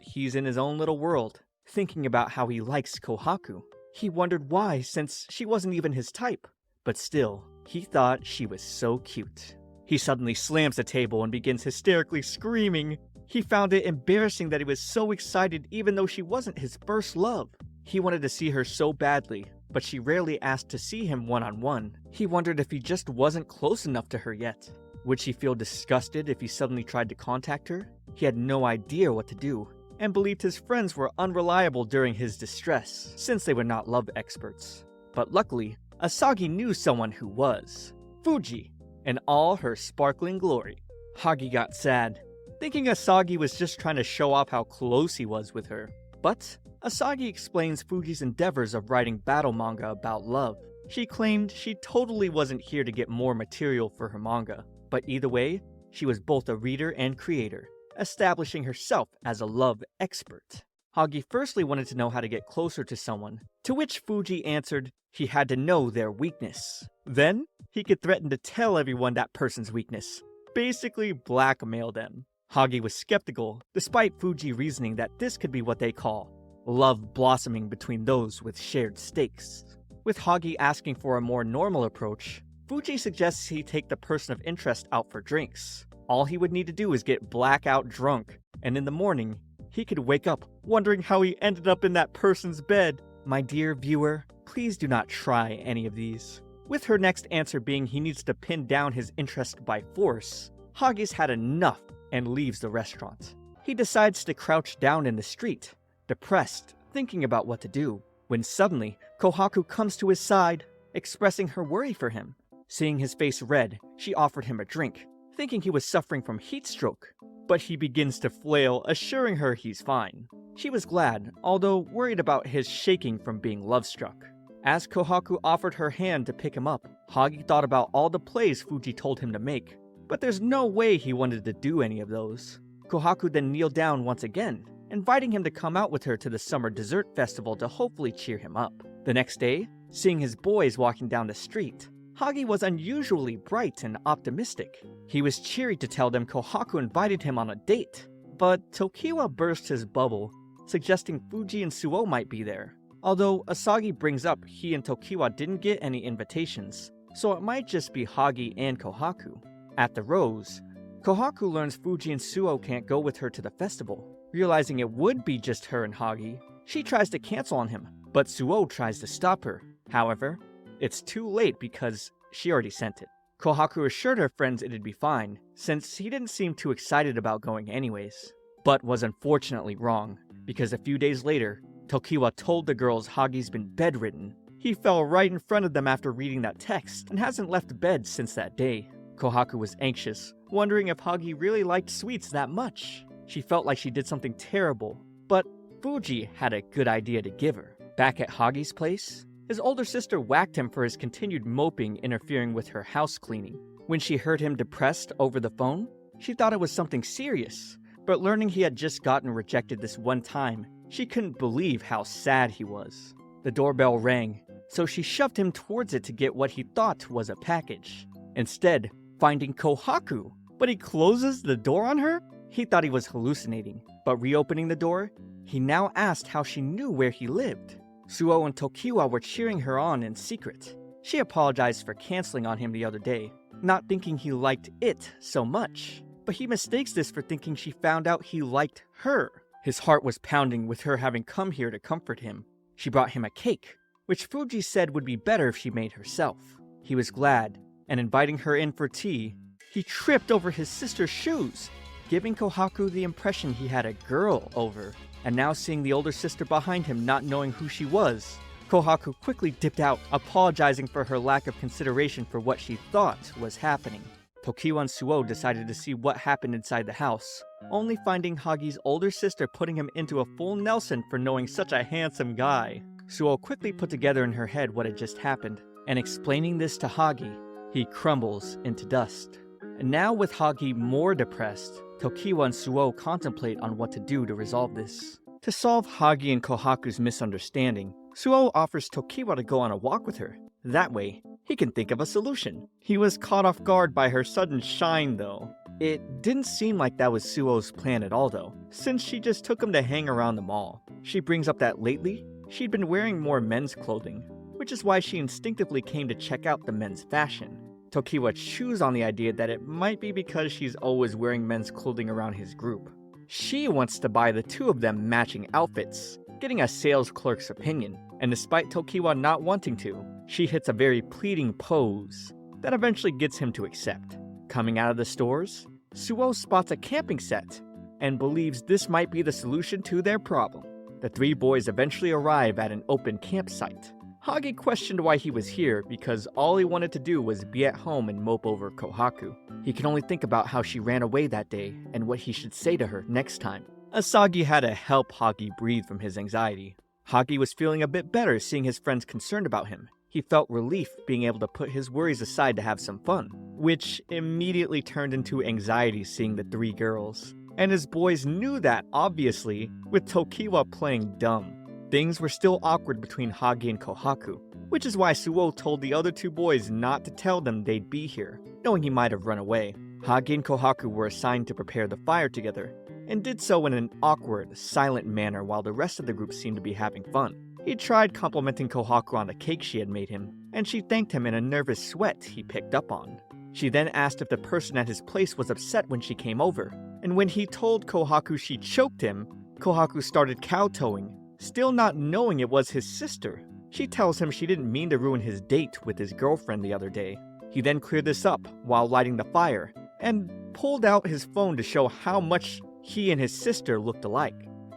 he's in his own little world, thinking about how he likes Kohaku. He wondered why, since she wasn't even his type. But still, he thought she was so cute. He suddenly slams the table and begins hysterically screaming. He found it embarrassing that he was so excited even though she wasn't his first love. He wanted to see her so badly, but she rarely asked to see him one-on-one. He wondered if he just wasn't close enough to her yet. Would she feel disgusted if he suddenly tried to contact her? He had no idea what to do, and believed his friends were unreliable during his distress, since they were not love experts. But luckily, Asagi knew someone who was. Fuji, in all her sparkling glory. Hagi got sad, thinking Asagi was just trying to show off how close he was with her. But Asagi explains Fuji's endeavors of writing battle manga about love. She claimed she totally wasn't here to get more material for her manga, but either way, she was both a reader and creator, establishing herself as a love expert. Hagi firstly wanted to know how to get closer to someone, to which Fuji answered he had to know their weakness. Then, he could threaten to tell everyone that person's weakness, basically blackmail them. Hagi was skeptical, despite Fuji reasoning that this could be what they call love blossoming between those with shared stakes. With Hagi asking for a more normal approach, Fuji suggests he take the person of interest out for drinks. All he would need to do is get blackout drunk, and in the morning, he could wake up wondering how he ended up in that person's bed. My dear viewer, please do not try any of these. With her next answer being he needs to pin down his interest by force, Hagi's had enough and leaves the restaurant. He decides to crouch down in the street, depressed, thinking about what to do, when suddenly Kohaku comes to his side, expressing her worry for him. Seeing his face red, she offered him a drink, thinking he was suffering from heat stroke, but he begins to flail, assuring her he's fine. She was glad, although worried about his shaking from being love-struck. As Kohaku offered her hand to pick him up, Hagi thought about all the plays Fuji told him to make, but there's no way he wanted to do any of those. Kohaku then kneeled down once again, inviting him to come out with her to the summer dessert festival to hopefully cheer him up. The next day, seeing his boys walking down the street, Hagi was unusually bright and optimistic. He was cheery to tell them Kohaku invited him on a date, but Tokiwa burst his bubble, suggesting Fuji and Suo might be there. Although Asagi brings up he and Tokiwa didn't get any invitations, so it might just be Hagi and Kohaku. At the Rose, Kohaku learns Fuji and Suo can't go with her to the festival. Realizing it would be just her and Hagi, she tries to cancel on him, but Suo tries to stop her. However, it's too late because she already sent it. Kohaku assured her friends it'd be fine, since he didn't seem too excited about going anyways. But was unfortunately wrong, because a few days later, Tokiwa told the girls Hagi's been bedridden. He fell right in front of them after reading that text and hasn't left bed since that day. Kohaku was anxious, wondering if Hagi really liked sweets that much. She felt like she did something terrible, but Fuji had a good idea to give her. Back at Hagi's place, his older sister whacked him for his continued moping interfering with her house cleaning. When she heard him depressed over the phone, she thought it was something serious, but learning he had just gotten rejected this one time, she couldn't believe how sad he was. The doorbell rang, so she shoved him towards it to get what he thought was a package. Instead, finding Kohaku, but he closes the door on her? He thought he was hallucinating, but reopening the door, he now asked how she knew where he lived. Suo and Tokiwa were cheering her on in secret. She apologized for canceling on him the other day, not thinking he liked it so much, but he mistakes this for thinking she found out he liked her. His heart was pounding with her having come here to comfort him. She brought him a cake, which Fuji said would be better if she made herself. He was glad, and inviting her in for tea, he tripped over his sister's shoes, giving Kohaku the impression he had a girl over. And now seeing the older sister behind him not knowing who she was, Kohaku quickly dipped out, apologizing for her lack of consideration for what she thought was happening. Tokiwa and Suo decided to see what happened inside the house, only finding Hagi's older sister putting him into a full Nelson for knowing such a handsome guy. Suo quickly put together in her head what had just happened, and explaining this to Hagi, he crumbles into dust. And now with Hagi more depressed, Tokiwa and Suo contemplate on what to do to resolve this. To solve Hagi and Kohaku's misunderstanding, Suo offers Tokiwa to go on a walk with her. That way, he can think of a solution. He was caught off guard by her sudden shine though. It didn't seem like that was Suo's plan at all though, since she just took him to hang around the mall. She brings up that lately, she'd been wearing more men's clothing, which is why she instinctively came to check out the men's fashion. Tokiwa chews on the idea that it might be because she's always wearing men's clothing around his group. She wants to buy the two of them matching outfits, getting a sales clerk's opinion, and despite Tokiwa not wanting to, she hits a very pleading pose that eventually gets him to accept. Coming out of the stores, Suo spots a camping set and believes this might be the solution to their problem. The three boys eventually arrive at an open campsite. Hagi questioned why he was here because all he wanted to do was be at home and mope over Kohaku. He can only think about how she ran away that day and what he should say to her next time. Asagi had to help Hagi breathe from his anxiety. Hagi was feeling a bit better seeing his friends concerned about him. He felt relief being able to put his worries aside to have some fun, which immediately turned into anxiety seeing the three girls. And his boys knew that, obviously, with Tokiwa playing dumb. Things were still awkward between Hagi and Kohaku, which is why Suo told the other two boys not to tell them they'd be here, knowing he might have run away. Hagi and Kohaku were assigned to prepare the fire together, and did so in an awkward, silent manner while the rest of the group seemed to be having fun. He tried complimenting Kohaku on the cake she had made him, and she thanked him in a nervous sweat he picked up on. She then asked if the person at his place was upset when she came over, and when he told Kohaku she choked him, Kohaku started kowtowing, still not knowing it was his sister. She tells him she didn't mean to ruin his date with his girlfriend the other day. He then cleared this up while lighting the fire, and pulled out his phone to show how much he and his sister looked alike.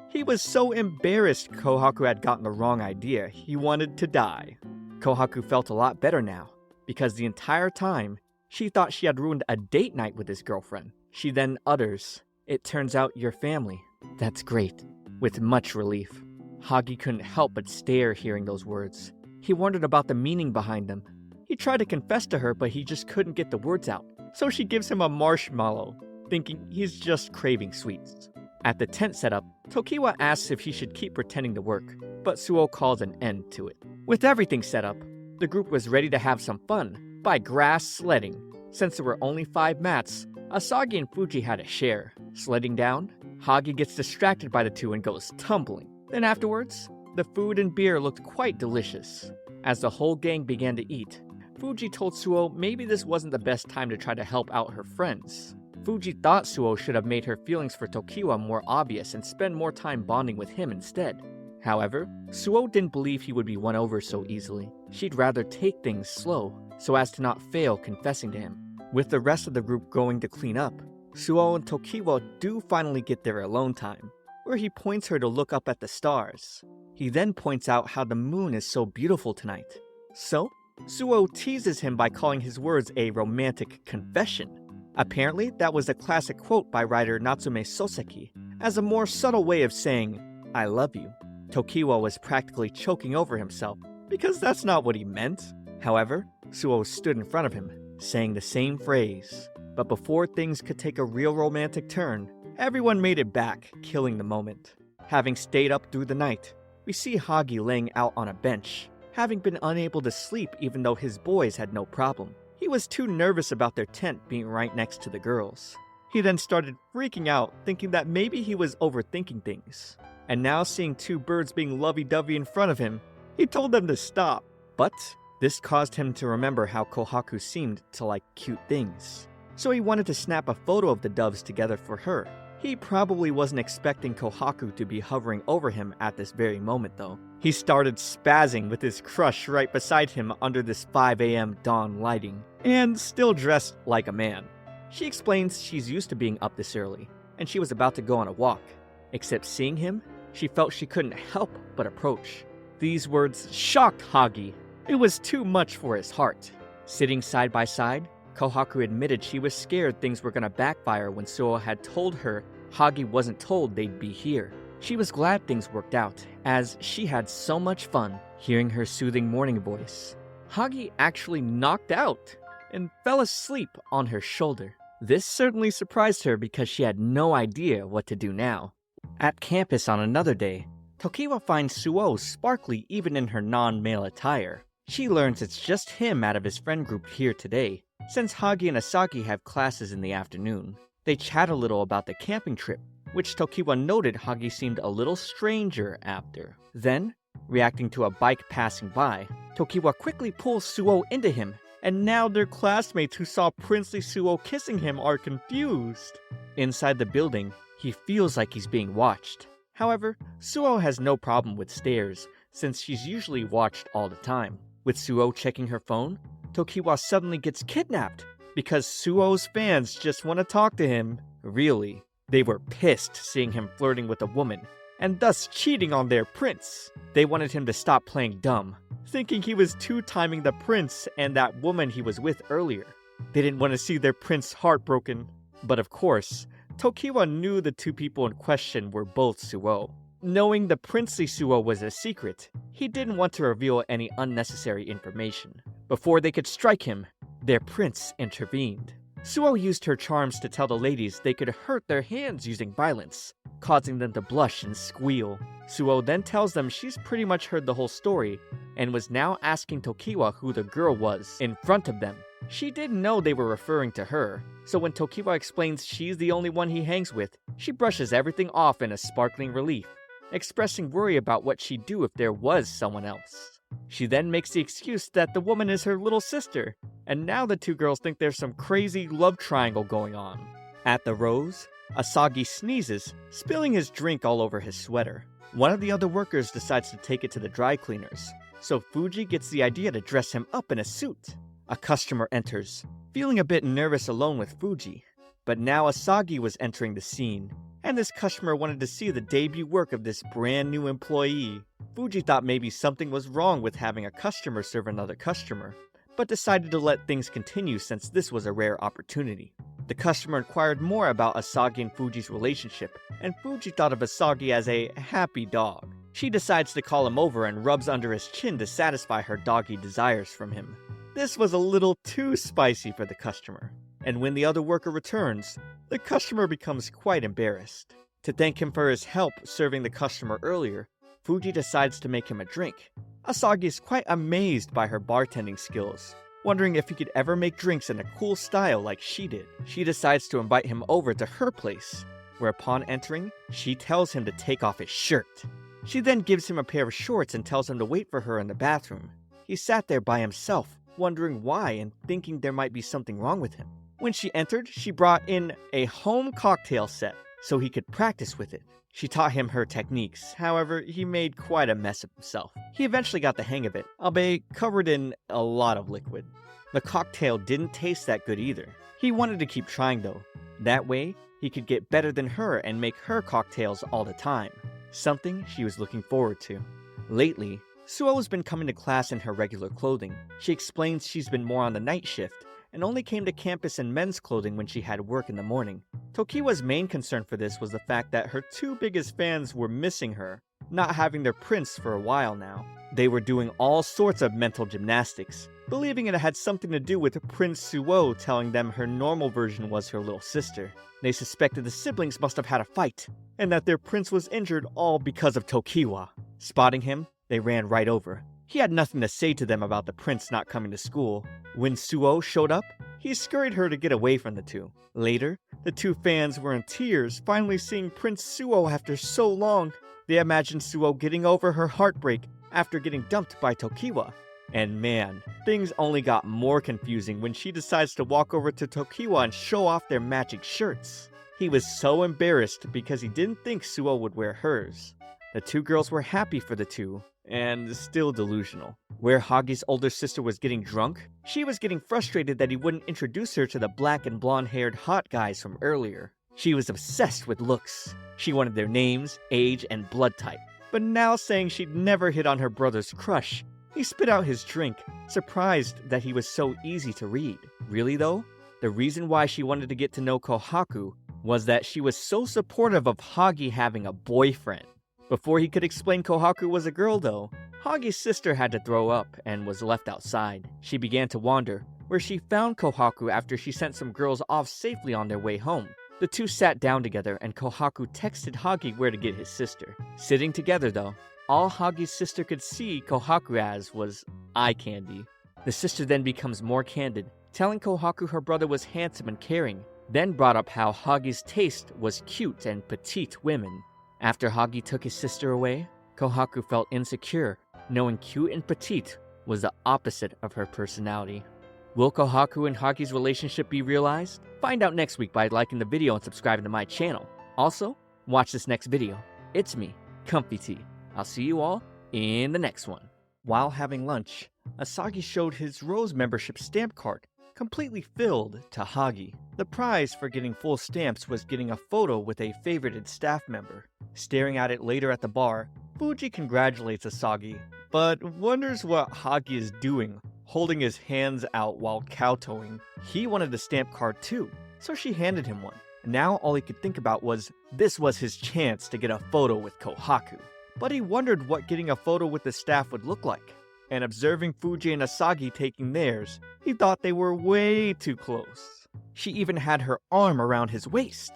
He was so embarrassed Kohaku had gotten the wrong idea, he wanted to die. Kohaku felt a lot better now, because the entire time, she thought she had ruined a date night with his girlfriend. She then utters, "It turns out you're family. That's great," with much relief. Hagi couldn't help but stare hearing those words. He wondered about the meaning behind them. He tried to confess to her, but he just couldn't get the words out. So she gives him a marshmallow, thinking he's just craving sweets. At the tent setup, Tokiwa asks if he should keep pretending to work, but Suo calls an end to it. With everything set up, the group was ready to have some fun by grass sledding. Since there were only 5 mats, Asagi and Fuji had a share. Sledding down, Hagi gets distracted by the two and goes tumbling. Then afterwards, the food and beer looked quite delicious. As the whole gang began to eat, Fuji told Suo maybe this wasn't the best time to try to help out her friends. Fuji thought Suo should have made her feelings for Tokiwa more obvious and spend more time bonding with him instead. However, Suo didn't believe he would be won over so easily. She'd rather take things slow, so as to not fail confessing to him. With the rest of the group going to clean up, Suo and Tokiwa do finally get their alone time, where he points her to look up at the stars. He then points out how the moon is so beautiful tonight. So, Suo teases him by calling his words a romantic confession. Apparently, that was a classic quote by writer Natsume Soseki, as a more subtle way of saying, "I love you." Tokiwa was practically choking over himself, because that's not what he meant. However, Suo stood in front of him, saying the same phrase. But before things could take a real romantic turn, everyone made it back, killing the moment. Having stayed up through the night, we see Hagi laying out on a bench, having been unable to sleep even though his boys had no problem. He was too nervous about their tent being right next to the girls. He then started freaking out, thinking that maybe he was overthinking things. And now seeing two birds being lovey-dovey in front of him, he told them to stop. But this caused him to remember how Kohaku seemed to like cute things. So he wanted to snap a photo of the doves together for her. He probably wasn't expecting Kohaku to be hovering over him at this very moment though. He started spazzing with his crush right beside him under this 5 a.m. dawn lighting, and still dressed like a man. She explains she's used to being up this early, and she was about to go on a walk. Except seeing him, she felt she couldn't help but approach. These words shocked Hagi. It was too much for his heart. Sitting side by side, Kohaku admitted she was scared things were gonna backfire when Suo had told her Hagi wasn't told they'd be here. She was glad things worked out, as she had so much fun hearing her soothing morning voice. Hagi actually knocked out and fell asleep on her shoulder. This certainly surprised her because she had no idea what to do now. At campus on another day, Tokiwa finds Suo sparkly even in her non-male attire. She learns it's just him out of his friend group here today, since Hagi and Asagi have classes in the afternoon. They chat a little about the camping trip, which Tokiwa noted Hagi seemed a little stranger after. Then, reacting to a bike passing by, Tokiwa quickly pulls Suo into him, and now their classmates who saw Princely Suo kissing him are confused. Inside the building, he feels like he's being watched. However, Suo has no problem with stairs, since she's usually watched all the time. With Suo checking her phone, Tokiwa suddenly gets kidnapped, because Suo's fans just want to talk to him. Really, they were pissed seeing him flirting with a woman, and thus cheating on their prince. They wanted him to stop playing dumb, thinking he was two-timing the prince and that woman he was with earlier. They didn't want to see their prince heartbroken. But of course, Tokiwa knew the two people in question were both Suo. Knowing the princely Suo was a secret, he didn't want to reveal any unnecessary information. Before they could strike him, their prince intervened. Suo used her charms to tell the ladies they could hurt their hands using violence, causing them to blush and squeal. Suo then tells them she's pretty much heard the whole story, and was now asking Tokiwa who the girl was in front of them. She didn't know they were referring to her, so when Tokiwa explains she's the only one he hangs with, she brushes everything off in a sparkling relief, expressing worry about what she'd do if there was someone else. She then makes the excuse that the woman is her little sister, and now the two girls think there's some crazy love triangle going on. At the Rose, Asagi sneezes, spilling his drink all over his sweater. One of the other workers decides to take it to the dry cleaners, so Fuji gets the idea to dress him up in a suit. A customer enters, feeling a bit nervous alone with Fuji. But now Asagi was entering the scene, and this customer wanted to see the debut work of this brand new employee. Fuji thought maybe something was wrong with having a customer serve another customer, but decided to let things continue since this was a rare opportunity. The customer inquired more about Asagi and Fuji's relationship, and Fuji thought of Asagi as a happy dog. She decides to call him over and rubs under his chin to satisfy her doggy desires from him. This was a little too spicy for the customer, and when the other worker returns, the customer becomes quite embarrassed. To thank him for his help serving the customer earlier, Fuji decides to make him a drink. Asagi is quite amazed by her bartending skills, wondering if he could ever make drinks in a cool style like she did. She decides to invite him over to her place, where upon entering, she tells him to take off his shirt. She then gives him a pair of shorts and tells him to wait for her in the bathroom. He sat there by himself, wondering why and thinking there might be something wrong with him. When she entered, she brought in a home cocktail set, so he could practice with it. She taught him her techniques, however, he made quite a mess of himself. He eventually got the hang of it, albeit covered in a lot of liquid. The cocktail didn't taste that good either. He wanted to keep trying though. That way, he could get better than her and make her cocktails all the time. Something she was looking forward to. Lately, Suo has been coming to class in her regular clothing. She explains she's been more on the night shift, and only came to campus in men's clothing when she had work in the morning. Tokiwa's main concern for this was the fact that her two biggest fans were missing her, not having their prince for a while now. They were doing all sorts of mental gymnastics, believing it had something to do with Prince Suo telling them her normal version was her little sister. They suspected the siblings must have had a fight, and that their prince was injured all because of Tokiwa. Spotting him, they ran right over. He had nothing to say to them about the prince not coming to school. When Suo showed up, he scurried her to get away from the two. Later, the two fans were in tears, finally seeing Prince Suo after so long. They imagined Suo getting over her heartbreak after getting dumped by Tokiwa. And man, things only got more confusing when she decides to walk over to Tokiwa and show off their matching shirts. He was so embarrassed because he didn't think Suo would wear hers. The two girls were happy for the two, and still delusional. Where Hagi's older sister was getting drunk, she was getting frustrated that he wouldn't introduce her to the black and blonde-haired hot guys from earlier. She was obsessed with looks. She wanted their names, age, and blood type. But now saying she'd never hit on her brother's crush, he spit out his drink, surprised that he was so easy to read. Really though, the reason why she wanted to get to know Kohaku was that she was so supportive of Hagi having a boyfriend. Before he could explain Kohaku was a girl though, Hagi's sister had to throw up and was left outside. She began to wander, where she found Kohaku after she sent some girls off safely on their way home. The two sat down together and Kohaku texted Hagi where to get his sister. Sitting together though, all Hagi's sister could see Kohaku as was eye candy. The sister then becomes more candid, telling Kohaku her brother was handsome and caring, then brought up how Hagi's taste was cute and petite women. After Hagi took his sister away, Kohaku felt insecure, knowing cute and petite was the opposite of her personality. Will Kohaku and Hagi's relationship be realized? Find out next week by liking the video and subscribing to my channel. Also, watch this next video. It's me, ComfyTea. I'll see you all in the next one. While having lunch, Asagi showed his Rose membership stamp card, completely filled, to Hagi. The prize for getting full stamps was getting a photo with a favorited staff member. Staring at it later at the bar, Fuji congratulates Asagi, but wonders what Hagi is doing, holding his hands out while kowtowing. He wanted the stamp card too, so she handed him one. Now all he could think about was this was his chance to get a photo with Kohaku. But he wondered what getting a photo with the staff would look like. And observing Fuji and Asagi taking theirs, he thought they were way too close. She even had her arm around his waist.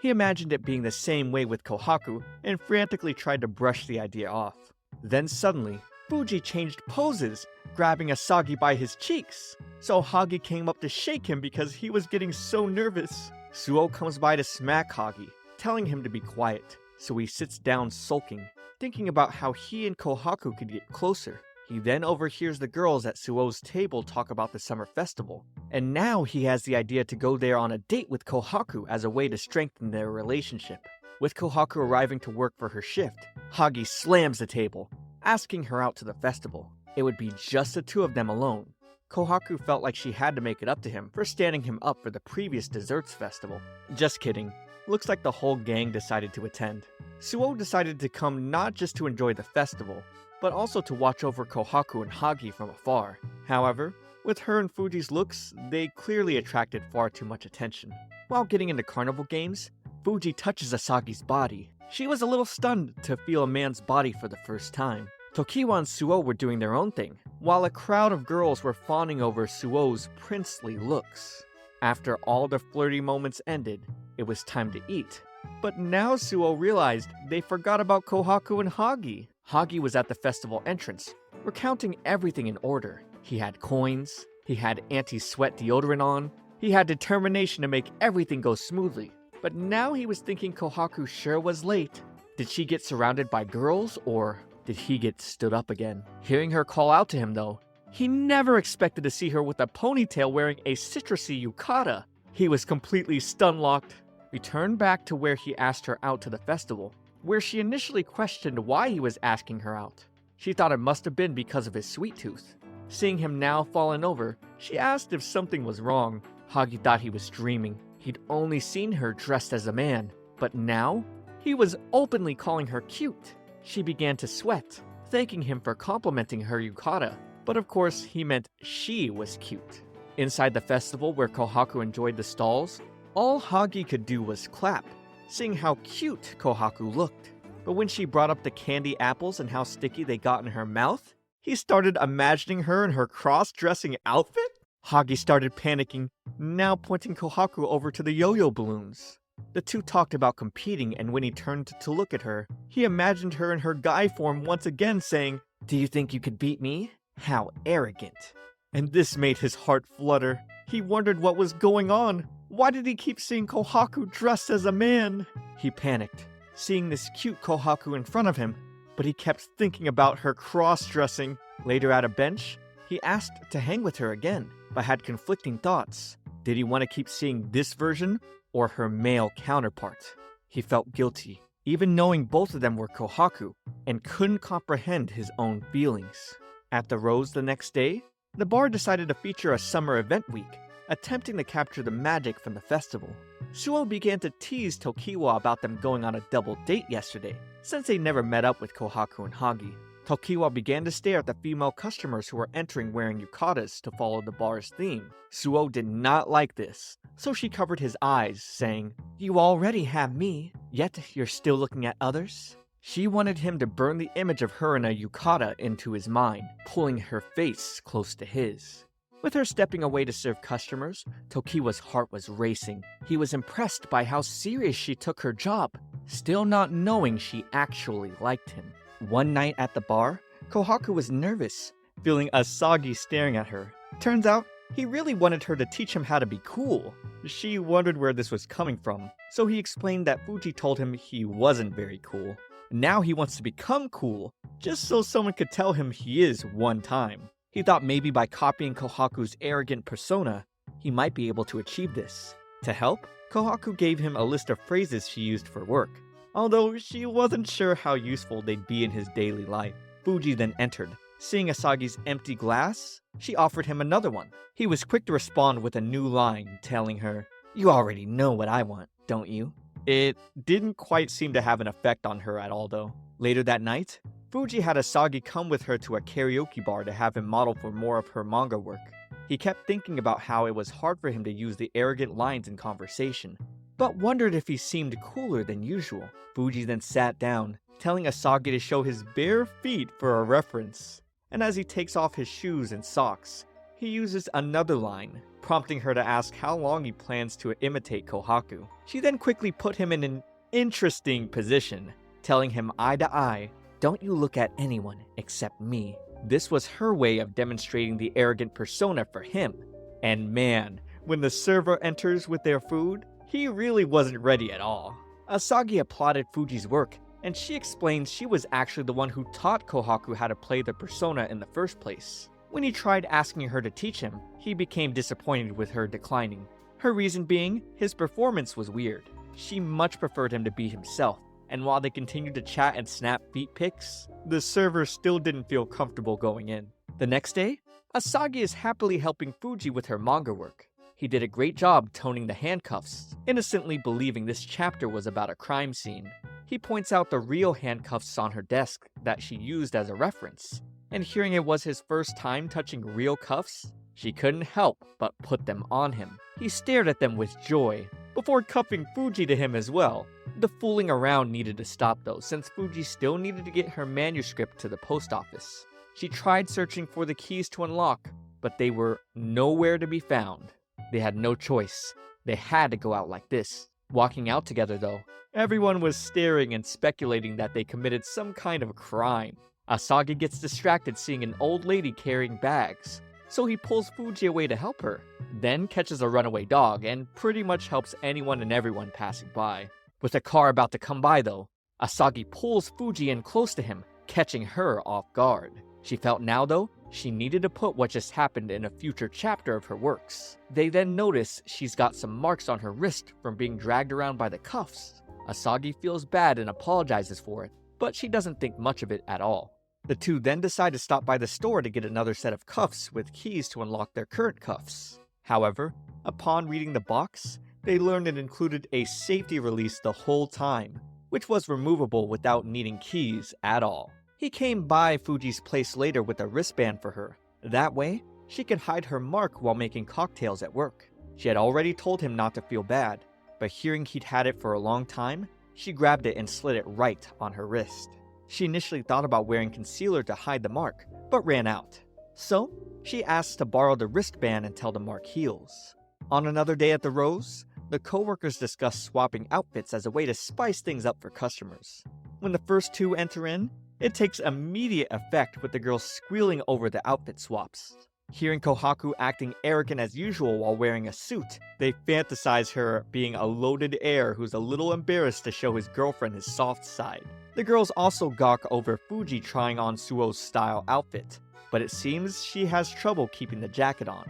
He imagined it being the same way with Kohaku and frantically tried to brush the idea off. Then suddenly, Fuji changed poses, grabbing Asagi by his cheeks. So Hagi came up to shake him because he was getting so nervous. Suo comes by to smack Hagi, telling him to be quiet. So he sits down sulking, thinking about how he and Kohaku could get closer. He then overhears the girls at Suo's table talk about the summer festival, and now he has the idea to go there on a date with Kohaku as a way to strengthen their relationship. With Kohaku arriving to work for her shift, Hagi slams the table, asking her out to the festival. It would be just the two of them alone. Kohaku felt like she had to make it up to him for standing him up for the previous desserts festival. Just kidding. Looks like the whole gang decided to attend. Suo decided to come not just to enjoy the festival, but also to watch over Kohaku and Hagi from afar. However, with her and Fuji's looks, they clearly attracted far too much attention. While getting into carnival games, Fuji touches Asagi's body. She was a little stunned to feel a man's body for the first time. Tokiwa and Suo were doing their own thing, while a crowd of girls were fawning over Suo's princely looks. After all the flirty moments ended, it was time to eat. But now Suo realized they forgot about Kohaku and Hagi. Hagi was at the festival entrance, recounting everything in order. He had coins, he had anti-sweat deodorant on, he had determination to make everything go smoothly. But now he was thinking Kohaku sure was late. Did she get surrounded by girls, or did he get stood up again? Hearing her call out to him though, he never expected to see her with a ponytail wearing a citrusy yukata. He was completely stun-locked. We turn back to where he asked her out to the festival, where she initially questioned why he was asking her out. She thought it must have been because of his sweet tooth. Seeing him now fallen over, she asked if something was wrong. Hagi thought he was dreaming. He'd only seen her dressed as a man, but now he was openly calling her cute. She began to sweat, thanking him for complimenting her yukata, but of course he meant she was cute. Inside the festival where Kohaku enjoyed the stalls, all Hagi could do was clap, seeing how cute Kohaku looked. But when she brought up the candy apples and how sticky they got in her mouth, he started imagining her in her cross-dressing outfit? Hagi started panicking, now pointing Kohaku over to the yo-yo balloons. The two talked about competing, and when he turned to look at her, he imagined her in her guy form once again saying, "Do you think you could beat me? How arrogant." And this made his heart flutter. He wondered what was going on. Why did he keep seeing Kohaku dressed as a man? He panicked, seeing this cute Kohaku in front of him, but he kept thinking about her cross-dressing. Later at a bench, he asked to hang with her again, but had conflicting thoughts. Did he want to keep seeing this version or her male counterpart? He felt guilty, even knowing both of them were Kohaku, and couldn't comprehend his own feelings. At the Rose the next day, the bar decided to feature a summer event week, attempting to capture the magic from the festival. Suo began to tease Tokiwa about them going on a double date yesterday, since they never met up with Kohaku and Hagi. Tokiwa began to stare at the female customers who were entering wearing yukatas to follow the bar's theme. Suo did not like this, so she covered his eyes, saying, "You already have me, yet you're still looking at others?" She wanted him to burn the image of her in a yukata into his mind, pulling her face close to his. With her stepping away to serve customers, Tokiwa's heart was racing. He was impressed by how serious she took her job, still not knowing she actually liked him. One night at the bar, Kohaku was nervous, feeling Asagi staring at her. Turns out, he really wanted her to teach him how to be cool. She wondered where this was coming from, so he explained that Fuji told him he wasn't very cool. Now he wants to become cool, just so someone could tell him he is one time. He thought maybe by copying Kohaku's arrogant persona, he might be able to achieve this. To help, Kohaku gave him a list of phrases she used for work, although she wasn't sure how useful they'd be in his daily life. Fuji then entered. Seeing Asagi's empty glass, she offered him another one. He was quick to respond with a new line, telling her, "You already know what I want, don't you?" It didn't quite seem to have an effect on her at all, though. Later that night, Fuji had Asagi come with her to a karaoke bar to have him model for more of her manga work. He kept thinking about how it was hard for him to use the arrogant lines in conversation, but wondered if he seemed cooler than usual. Fuji then sat down, telling Asagi to show his bare feet for a reference. And as he takes off his shoes and socks, he uses another line, prompting her to ask how long he plans to imitate Kohaku. She then quickly put him in an interesting position, telling him eye to eye, "Don't you look at anyone except me." This was her way of demonstrating the arrogant persona for him. And man, when the server enters with their food, he really wasn't ready at all. Asagi applauded Fuji's work, and she explained she was actually the one who taught Kohaku how to play the persona in the first place. When he tried asking her to teach him, he became disappointed with her declining. Her reason being, his performance was weird. She much preferred him to be himself, and while they continued to chat and snap feet pics, the server still didn't feel comfortable going in. The next day, Asagi is happily helping Fuji with her manga work. He did a great job toning the handcuffs, innocently believing this chapter was about a crime scene. He points out the real handcuffs on her desk that she used as a reference, and hearing it was his first time touching real cuffs, she couldn't help but put them on him. He stared at them with joy, before cuffing Fuji to him as well. The fooling around needed to stop though, since Fuji still needed to get her manuscript to the post office. She tried searching for the keys to unlock, but they were nowhere to be found. They had no choice. They had to go out like this. Walking out together though, everyone was staring and speculating that they committed some kind of crime. Asagi gets distracted seeing an old lady carrying bags, so he pulls Fuji away to help her, then catches a runaway dog and pretty much helps anyone and everyone passing by. With a car about to come by though, Asagi pulls Fuji in close to him, catching her off guard. She felt now though, She needed to put what just happened in a future chapter of her works. They then notice she's got some marks on her wrist from being dragged around by the cuffs. Asagi feels bad and apologizes for it, but she doesn't think much of it at all. The two then decide to stop by the store to get another set of cuffs with keys to unlock their current cuffs. However, upon reading the box, they learned it included a safety release the whole time, which was removable without needing keys at all. He came by Fuji's place later with a wristband for her. That way, she could hide her mark while making cocktails at work. She had already told him not to feel bad, but hearing he'd had it for a long time, she grabbed it and slid it right on her wrist. She initially thought about wearing concealer to hide the mark, but ran out. So, she asks to borrow the wristband until the mark heals. On another day at the Rose, the coworkers discuss swapping outfits as a way to spice things up for customers. When the first two enter in, it takes immediate effect with the girls squealing over the outfit swaps. Hearing Kohaku acting arrogant as usual while wearing a suit, they fantasize her being a loaded heir who's a little embarrassed to show his girlfriend his soft side. The girls also gawk over Fuji trying on Suo's style outfit, but it seems she has trouble keeping the jacket on.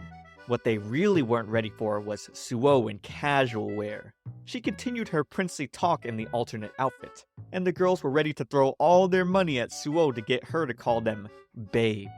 What they really weren't ready for was Suo in casual wear. She continued her princely talk in the alternate outfit, and the girls were ready to throw all their money at Suo to get her to call them babe.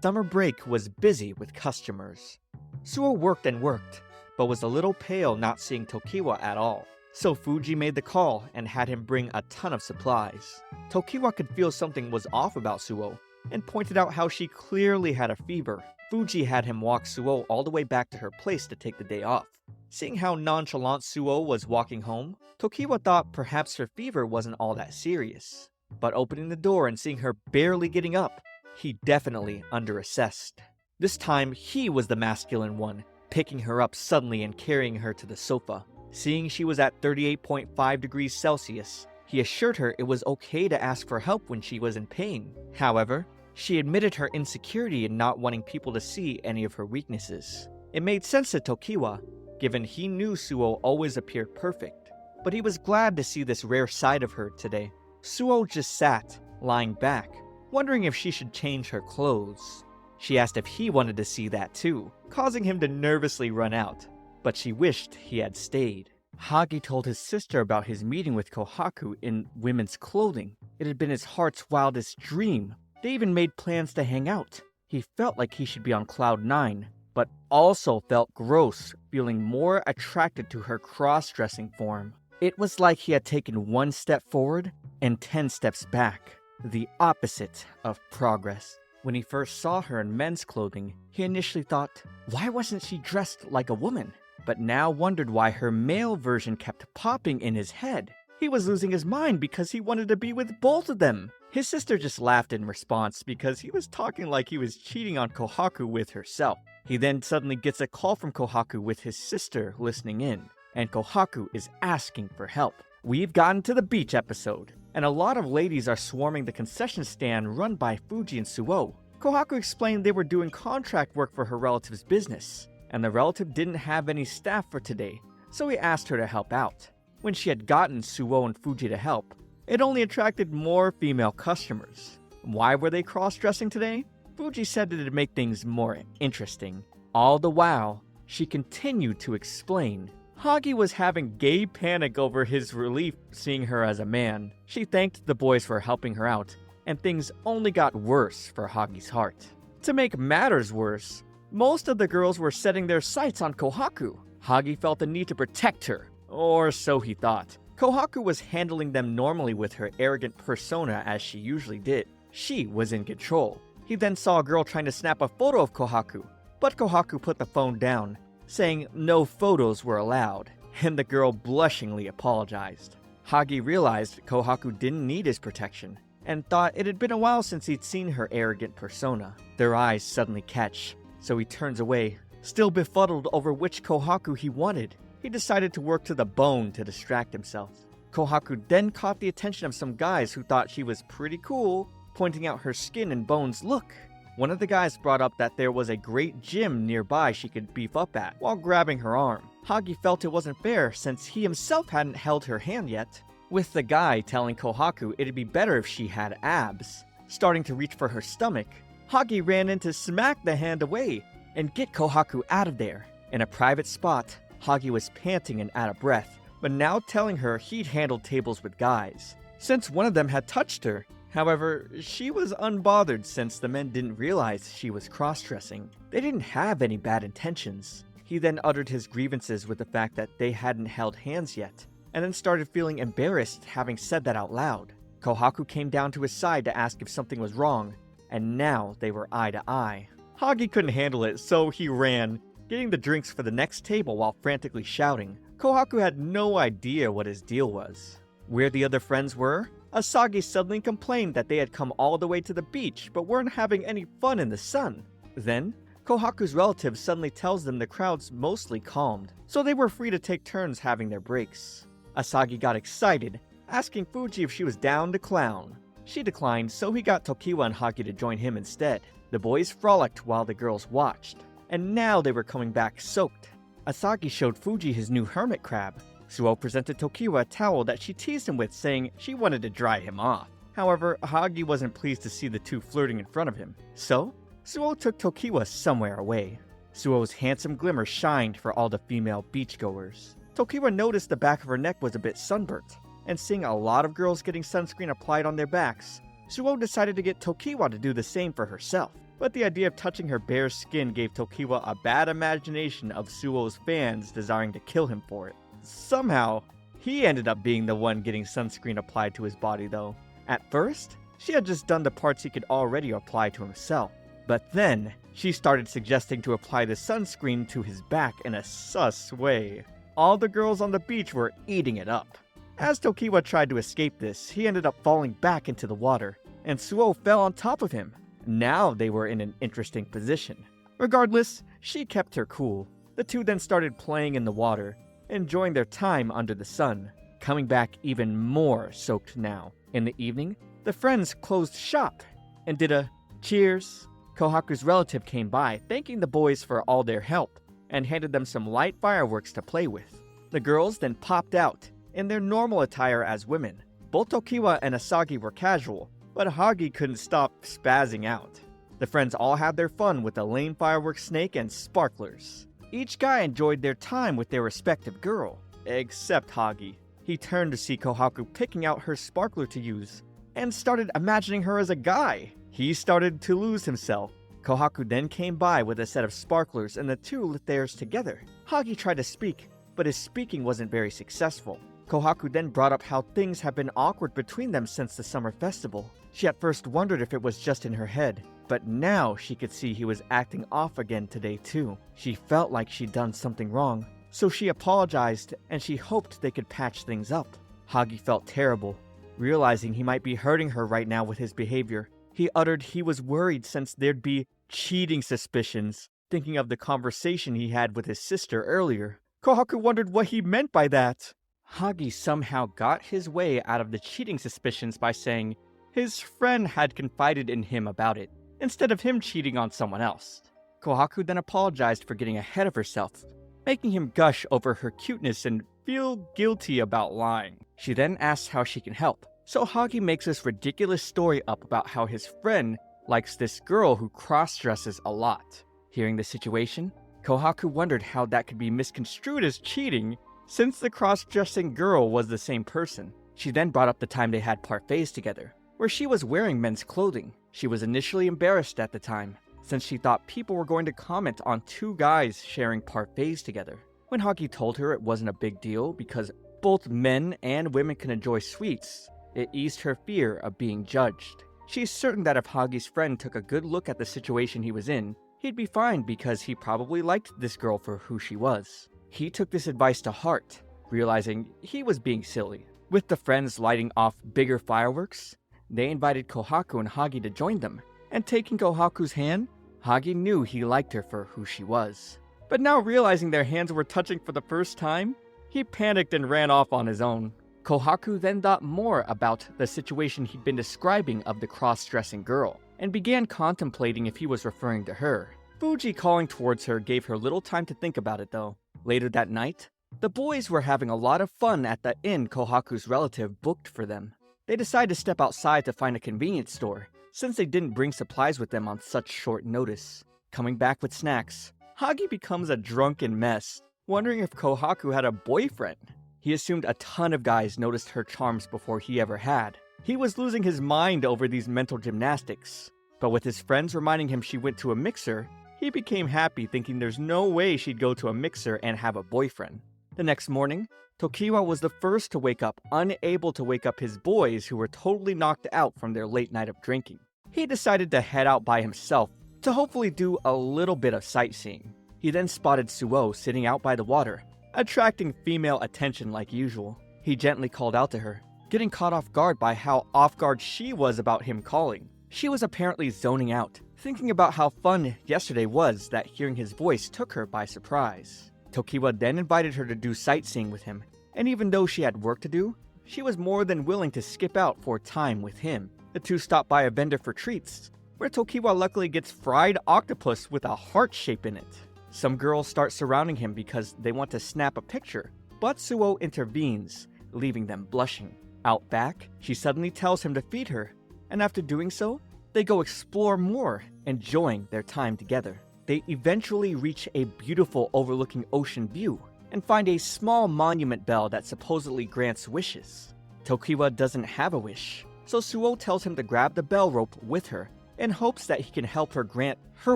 Summer break was busy with customers. Suo worked and worked, but was a little pale not seeing Tokiwa at all. So Fuji made the call and had him bring a ton of supplies. Tokiwa could feel something was off about Suo, and pointed out how she clearly had a fever. Fuji had him walk Suo all the way back to her place to take the day off. Seeing how nonchalant Suo was walking home, Tokiwa thought perhaps her fever wasn't all that serious. But opening the door and seeing her barely getting up, he definitely underassessed. This time, he was the masculine one, picking her up suddenly and carrying her to the sofa. Seeing she was at 38.5 degrees Celsius, he assured her it was okay to ask for help when she was in pain. However, she admitted her insecurity in not wanting people to see any of her weaknesses. It made sense to Tokiwa, given he knew Suo always appeared perfect, but he was glad to see this rare side of her today. Suo just sat, lying back, wondering if she should change her clothes. She asked if he wanted to see that too, causing him to nervously run out, but she wished he had stayed. Hagi told his sister about his meeting with Kohaku in women's clothing. It had been his heart's wildest dream. They even made plans to hang out. He felt like he should be on cloud 9, but also felt gross, feeling more attracted to her cross-dressing form. It was like he had taken one step forward and 10 steps back, the opposite of progress. When he first saw her in men's clothing, he initially thought, why wasn't she dressed like a woman? But now wondered why her male version kept popping in his head. He was losing his mind because he wanted to be with both of them. His sister just laughed in response because he was talking like he was cheating on Kohaku with herself. He then suddenly gets a call from Kohaku with his sister listening in, and Kohaku is asking for help. We've gotten to the beach episode, and a lot of ladies are swarming the concession stand run by Fuji and Suo. Kohaku explained they were doing contract work for her relative's business, and the relative didn't have any staff for today, so he asked her to help out. When she had gotten Suo and Fuji to help, it only attracted more female customers. Why were they cross-dressing today? Fuji said it'd make things more interesting. All the while, she continued to explain. Hagi was having gay panic over his relief seeing her as a man. She thanked the boys for helping her out, and things only got worse for Hagi's heart. To make matters worse, most of the girls were setting their sights on Kohaku. Hagi felt the need to protect her, or so he thought. Kohaku was handling them normally with her arrogant persona as she usually did. She was in control. He then saw a girl trying to snap a photo of Kohaku, but Kohaku put the phone down, saying no photos were allowed, and the girl blushingly apologized. Hagi realized Kohaku didn't need his protection, and thought it had been a while since he'd seen her arrogant persona. Their eyes suddenly catch, so he turns away, still befuddled over which Kohaku he wanted. He decided to work to the bone to distract himself. Kohaku then caught the attention of some guys who thought she was pretty cool, pointing out her skin and bones. Look! One of the guys brought up that there was a great gym nearby she could beef up at, while grabbing her arm. Hagi felt it wasn't fair since he himself hadn't held her hand yet, with the guy telling Kohaku it'd be better if she had abs. Starting to reach for her stomach, Hagi ran in to smack the hand away and get Kohaku out of there. In a private spot, Hagi was panting and out of breath, but now telling her he'd handled tables with guys, since one of them had touched her. However, she was unbothered since the men didn't realize she was cross-dressing. They didn't have any bad intentions. He then uttered his grievances with the fact that they hadn't held hands yet, and then started feeling embarrassed having said that out loud. Kohaku came down to his side to ask if something was wrong, and now they were eye to eye. Hagi couldn't handle it, so he ran, getting the drinks for the next table while frantically shouting. Kohaku had no idea what his deal was. Where the other friends were, Asagi suddenly complained that they had come all the way to the beach but weren't having any fun in the sun. Then, Kohaku's relative suddenly tells them the crowd's mostly calmed, so they were free to take turns having their breaks. Asagi got excited, asking Fuji if she was down to clown. She declined, so he got Tokiwa and Hagi to join him instead. The boys frolicked while the girls watched, and now they were coming back soaked. Asagi showed Fuji his new hermit crab. Suo presented Tokiwa a towel that she teased him with, saying she wanted to dry him off. However, Hagi wasn't pleased to see the two flirting in front of him, so Suo took Tokiwa somewhere away. Suo's handsome glimmer shined for all the female beachgoers. Tokiwa noticed the back of her neck was a bit sunburnt, and seeing a lot of girls getting sunscreen applied on their backs, Suo decided to get Tokiwa to do the same for herself. But the idea of touching her bare skin gave Tokiwa a bad imagination of Suo's fans desiring to kill him for it. Somehow, he ended up being the one getting sunscreen applied to his body though. At first, she had just done the parts he could already apply to himself. But then, she started suggesting to apply the sunscreen to his back in a sus way. All the girls on the beach were eating it up. As Tokiwa tried to escape this, he ended up falling back into the water, and Suo fell on top of him. Now they were in an interesting position. Regardless, she kept her cool. The two then started playing in the water, enjoying their time under the sun, coming back even more soaked now. In the evening, the friends closed shop and did a cheers. Kohaku's relative came by, thanking the boys for all their help, and handed them some light fireworks to play with. The girls then popped out in their normal attire as women. Both Tokiwa and Asagi were casual, but Hagi couldn't stop spazzing out. The friends all had their fun with the lame fireworks snake and sparklers. Each guy enjoyed their time with their respective girl, except Hagi. He turned to see Kohaku picking out her sparkler to use, and started imagining her as a guy. He started to lose himself. Kohaku then came by with a set of sparklers and the two lit theirs together. Hagi tried to speak, but his speaking wasn't very successful. Kohaku then brought up how things have been awkward between them since the summer festival. She at first wondered if it was just in her head, but now she could see he was acting off again today too. She felt like she'd done something wrong, so she apologized and she hoped they could patch things up. Hagi felt terrible, realizing he might be hurting her right now with his behavior. He uttered he was worried since there'd be cheating suspicions, thinking of the conversation he had with his sister earlier. Kohaku wondered what he meant by that. Hagi somehow got his way out of the cheating suspicions by saying his friend had confided in him about it, instead of him cheating on someone else. Kohaku then apologized for getting ahead of herself, making him gush over her cuteness and feel guilty about lying. She then asks how she can help, so Hagi makes this ridiculous story up about how his friend likes this girl who cross-dresses a lot. Hearing the situation, Kohaku wondered how that could be misconstrued as cheating, since the cross-dressing girl was the same person. She then brought up the time they had parfaits together, where she was wearing men's clothing. She was initially embarrassed at the time, since she thought people were going to comment on two guys sharing parfaits together. When Hagi told her it wasn't a big deal because both men and women can enjoy sweets, it eased her fear of being judged. She's certain that if Hagi's friend took a good look at the situation he was in, he'd be fine because he probably liked this girl for who she was. He took this advice to heart, realizing he was being silly. With the friends lighting off bigger fireworks, they invited Kohaku and Hagi to join them, and taking Kohaku's hand, Hagi knew he liked her for who she was. But now realizing their hands were touching for the first time, he panicked and ran off on his own. Kohaku then thought more about the situation he'd been describing of the cross-dressing girl, and began contemplating if he was referring to her. Fuji calling towards her gave her little time to think about it though. Later that night, the boys were having a lot of fun at the inn Kohaku's relative booked for them. They decided to step outside to find a convenience store, since they didn't bring supplies with them on such short notice. Coming back with snacks, Hagi becomes a drunken mess, wondering if Kohaku had a boyfriend. He assumed a ton of guys noticed her charms before he ever had. He was losing his mind over these mental gymnastics. But with his friends reminding him she went to a mixer, he became happy thinking there's no way she'd go to a mixer and have a boyfriend. The next morning, Tokiwa was the first to wake up, unable to wake up his boys who were totally knocked out from their late night of drinking. He decided to head out by himself to hopefully do a little bit of sightseeing. He then spotted Suo sitting out by the water, attracting female attention like usual. He gently called out to her, getting caught off guard by how off guard she was about him calling. She was apparently zoning out, thinking about how fun yesterday was that hearing his voice took her by surprise. Tokiwa then invited her to do sightseeing with him, and even though she had work to do, she was more than willing to skip out for time with him. The two stopped by a vendor for treats, where Tokiwa luckily gets fried octopus with a heart shape in it. Some girls start surrounding him because they want to snap a picture, but Suo intervenes, leaving them blushing. Out back, she suddenly tells him to feed her, and after doing so, they go explore more, enjoying their time together. They eventually reach a beautiful overlooking ocean view, and find a small monument bell that supposedly grants wishes. Tokiwa doesn't have a wish, so Suo tells him to grab the bell rope with her, in hopes that he can help her grant her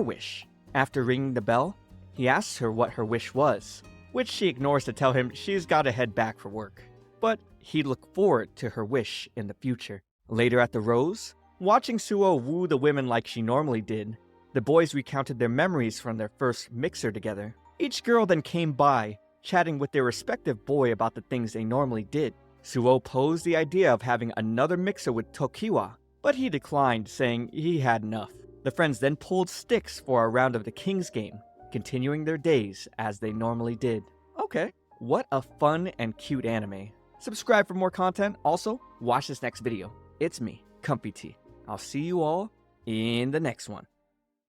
wish. After ringing the bell, he asks her what her wish was, which she ignores to tell him she's gotta head back for work. But he'd look forward to her wish in the future. Later at the Rose, watching Suo woo the women like she normally did, the boys recounted their memories from their first mixer together. Each girl then came by, chatting with their respective boy about the things they normally did. Suo posed the idea of having another mixer with Tokiwa, but he declined, saying he had enough. The friends then pulled sticks for a round of the King's Game, continuing their days as they normally did. Okay, what a fun and cute anime. Subscribe for more content. Also, watch this next video. It's me, ComfyTea. I'll see you all in the next one.